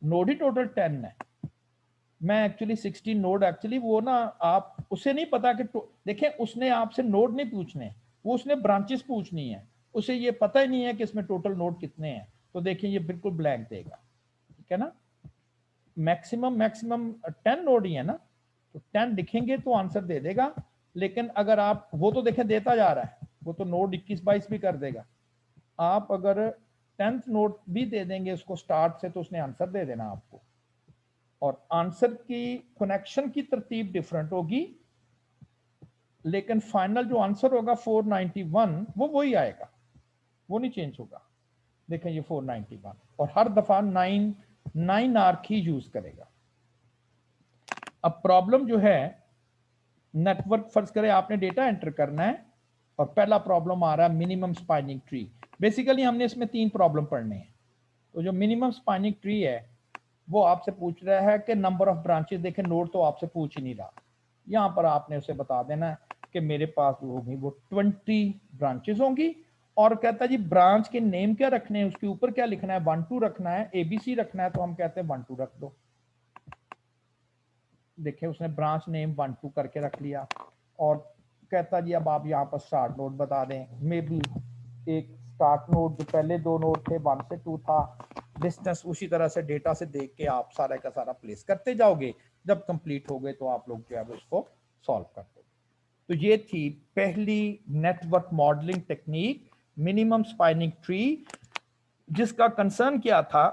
नोड ही टोटल 10 है। मैं एक्चुअली 16 नोड एक्चुअली वो ना आप उसे नहीं पता कि देखें उसने आपसे नोड नहीं पूछने, वो उसने ब्रांचेस पूछनी है, उसे ये पता ही नहीं है कि इसमें टोटल नोड कितने हैं। तो देखिए ये बिल्कुल ब्लैंक देगा, ठीक है ना। मैक्सिमम 10 नोड ही है ना, तो 10 लिखेंगे तो आंसर दे देगा। लेकिन अगर आप वो तो देखें देता जा रहा है, वो तो नोड 21-22 भी कर देगा। आप अगर 10th नोड भी दे देंगे उसको स्टार्ट से, तो उसने आंसर दे देना आपको। और आंसर की कनेक्शन की तरतीब डिफरेंट होगी, लेकिन फाइनल जो आंसर होगा 491 वो वही आएगा, वो नहीं चेंज होगा। देखें ये 491 और हर दफा 9 आर्क ही यूज करेगा। अब प्रॉब्लम जो है नेटवर्क, फर्ज करें आपने डेटा एंटर करना है और पहला प्रॉब्लम आ रहा है मिनिमम स्पानिंग ट्री। बेसिकली हमने इसमें 3 प्रॉब्लम पढ़ने हैं। तो जो मिनिमम स्पानिंग ट्री है वो आपसे पूछ रहा है कि नंबर ऑफ ब्रांचेस। देखें नोड तो आपसे पूछ ही नहीं रहा, यहां पर आपने उसे बता देना है कि मेरे पास जो होगी वो 20 ब्रांचेस होंगी। और कहता है जी ब्रांच के नेम क्या रखने हैं, उसके ऊपर क्या लिखना है, 1 2 रखना है, ABC रखना है, तो हम कहते हैं 1 2 रख दो। देखिए उसने ब्रांच नेम 1 2 करके रख लिया और कहता जी अब आप यहाँ पर स्टार्ट नोड बता दें। मे बी एक स्टार्ट नोड जो पहले 2 नोड थे 1 से 2 था, डिस्टेंस उसी तरह से डेटा से देख के आप सारा का सारा प्लेस करते जाओगे। जब कंप्लीट हो गए तो आप लोग जो है उसको सॉल्व कर दोगे। तो ये थी पहली network modelling technique minimum spanning tree, जिसका कंसर्न क्या था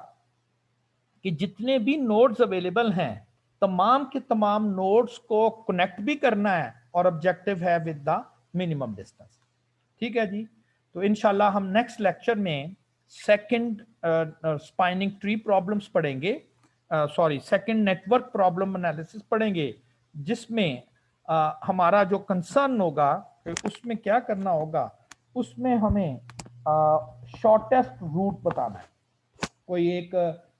कि जितने भी नोड्स अवेलेबल हैं तमाम के तमाम नोड्स को कनेक्ट भी करना है और ऑब्जेक्टिव है विद द मिनिमम डिस्टेंस। ठीक है जी। तो इंशाल्लाह हम नेक्स्ट लेक्चर में सेकंड स्पाइनिंग ट्री प्रॉब्लम्स पढ़ेंगे, sorry second network problem analysis पढ़ेंगे, जिसमें हमारा जो कंसर्न होगा कि उसमें क्या करना होगा, उसमें हमें शॉर्टेस्ट रूट बताना है। कोई एक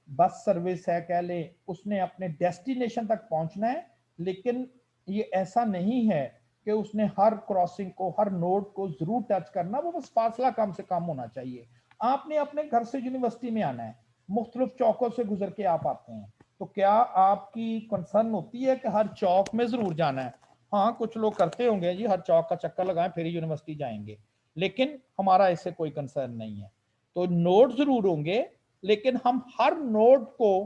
बस सर्विस है कह ले, उसने अपने डेस्टिनेशन तक पहुंचना है, लेकिन ये ऐसा नहीं है कि उसने हर क्रॉसिंग को, हर नोड को जरूर टच करना, वो बस फासला कम से कम होना चाहिए। आपने अपने घर से यूनिवर्सिटी में आना है, मुख्तलिफ चौकों से गुजर के आप आते हैं, तो क्या आपकी कंसर्न होती है कि हर चौक में जरूर जाना है? हाँ कुछ लोग करते होंगे जी, हर चौक का चक्कर लगाएं फिर यूनिवर्सिटी जाएंगे, लेकिन हमारा इससे कोई कंसर्न नहीं है। तो नोड जरूर होंगे, लेकिन हम हर नोड को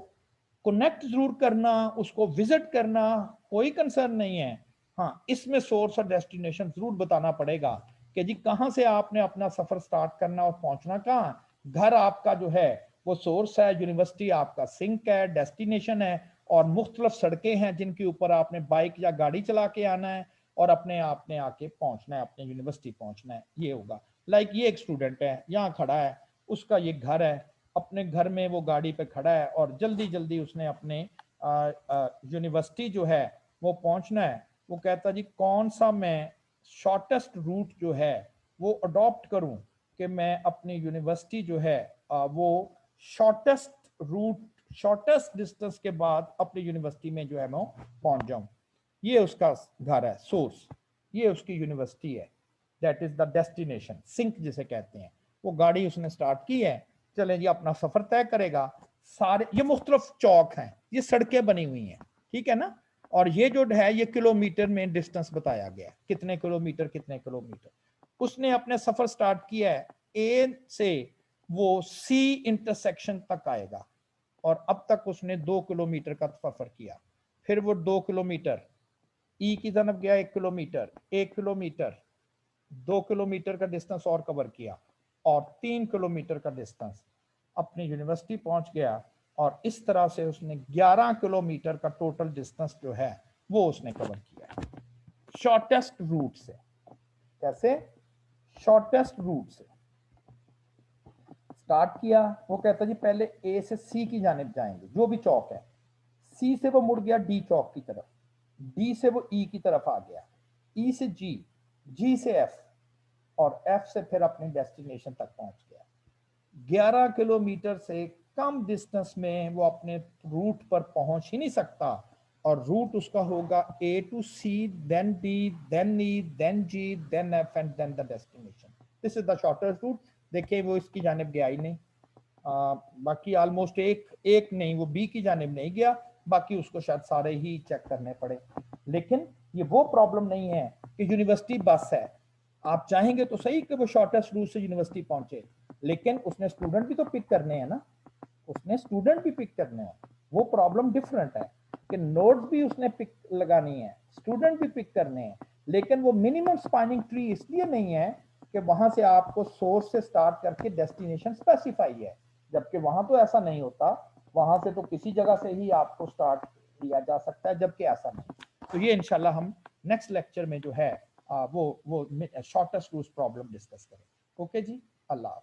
कनेक्ट जरूर करना, उसको विजिट करना, कोई कंसर्न नहीं है। हाँ इसमें सोर्स और डेस्टिनेशन जरूर बताना पड़ेगा कि जी कहाँ से आपने अपना सफर स्टार्ट करना और पहुंचना कहाँ। घर आपका जो है वो सोर्स है, यूनिवर्सिटी आपका सिंक है, डेस्टिनेशन है, और मुख्तलिफ सड़कें हैं जिनके ऊपर आपने बाइक या गाड़ी चला के आना है और अपने आपने आके पहुंचना है, अपने यूनिवर्सिटी पहुंचना है। ये होगा। लाइक ये एक स्टूडेंट है यहाँ खड़ा है, उसका ये घर है, अपने घर में वो गाड़ी पे खड़ा है और जल्दी जल्दी उसने अपने यूनिवर्सिटी जो है वो पहुंचना है। वो कहता जी कौन सा मैं शॉर्टेस्ट रूट जो है वो अडॉप्ट करूं कि मैं अपनी यूनिवर्सिटी जो है वो शॉर्टेस्ट रूट, शॉर्टेस्ट डिस्टेंस के बाद अपनी यूनिवर्सिटी में जो है मैं पहुंच जाऊं। ये उसका घर है सोर्स, ये उसकी यूनिवर्सिटी है, that is the destination, sink जिसे कहते हैं। वो गाड़ी उसने स्टार्ट की है, चले जी अपना सफर तय करेगा। सारे ये मुख्तलिफ चौक हैं, ये सड़कें बनी हुई हैं, ठीक है ना। और ये जो है ये किलोमीटर में डिस्टेंस बताया गया है, कितने किलोमीटर कितने किलोमीटर। उसने अपने सफर स्टार्ट किया है, ए से वो सी इंटरसेक्शन तक आएगा और अब तक उसने 2 किलोमीटर का सफर किया। फिर वो 2 किलोमीटर ई की तरफ गया, 1 किलोमीटर, 1 किलोमीटर, 2 किलोमीटर का डिस्टेंस और कवर किया और 3 किलोमीटर का डिस्टेंस अपनी यूनिवर्सिटी पहुंच गया। और इस तरह से उसने 11 किलोमीटर का टोटल डिस्टेंस जो है वो उसने कवर किया शॉर्टेस्ट रूट से। कैसे? शॉर्टेस्ट रूट से स्टार्ट किया। वो कहता जी पहले ए से सी की जानिब जाएंगे, जो भी चौक है, सी से वो मुड़ गया डी चौक की तरफ, डी से वो ई की तरफ आ गया, ई से जी, जी से एफ, और एफ से फिर अपनी डेस्टिनेशन तक पहुंच गया। 11 किलोमीटर से कम डिस्टेंस में वो अपने रूट पर पहुंच ही नहीं सकता। और रूट उसका होगा A to C, then D, then E, then G, then F and then the destination. This is the shortest route. देखिए वो इसकी जानिब गया ही नहीं। बाकी ऑलमोस्ट एक नहीं, वो बी की जानिब नहीं गया, बाकी उसको शायद सारे ही चेक करने पड़े। लेकिन ये वो प्रॉब्लम नहीं है कि यूनिवर्सिटी बस है, आप चाहेंगे तो सही कि वो शॉर्टेस्ट रूट से यूनिवर्सिटी पहुंचे, लेकिन उसने स्टूडेंट भी तो पिक करने हैं ना, उसने स्टूडेंट भी पिक करने हैं। वो प्रॉब्लम डिफरेंट है कि नोड्स भी उसने पिक लगानी है, स्टूडेंट भी पिक करने हैं, लेकिन वो मिनिमम स्पैनिंग ट्री इसलिए नहीं है कि वहां से आपको सोर्स से स्टार्ट करके डेस्टिनेशन स्पेसिफाई है, जबकि वहां तो ऐसा नहीं होता। वहां से तो किसी जगह से ही आपको स्टार्ट किया जा सकता है, जबकि ऐसा नहीं। तो ये इंशाल्लाह हम नेक्स्ट लेक्चर में जो है वो शॉर्टेस्ट रूट प्रॉब्लम डिस्कस करें। ओके जी, अल्लाह।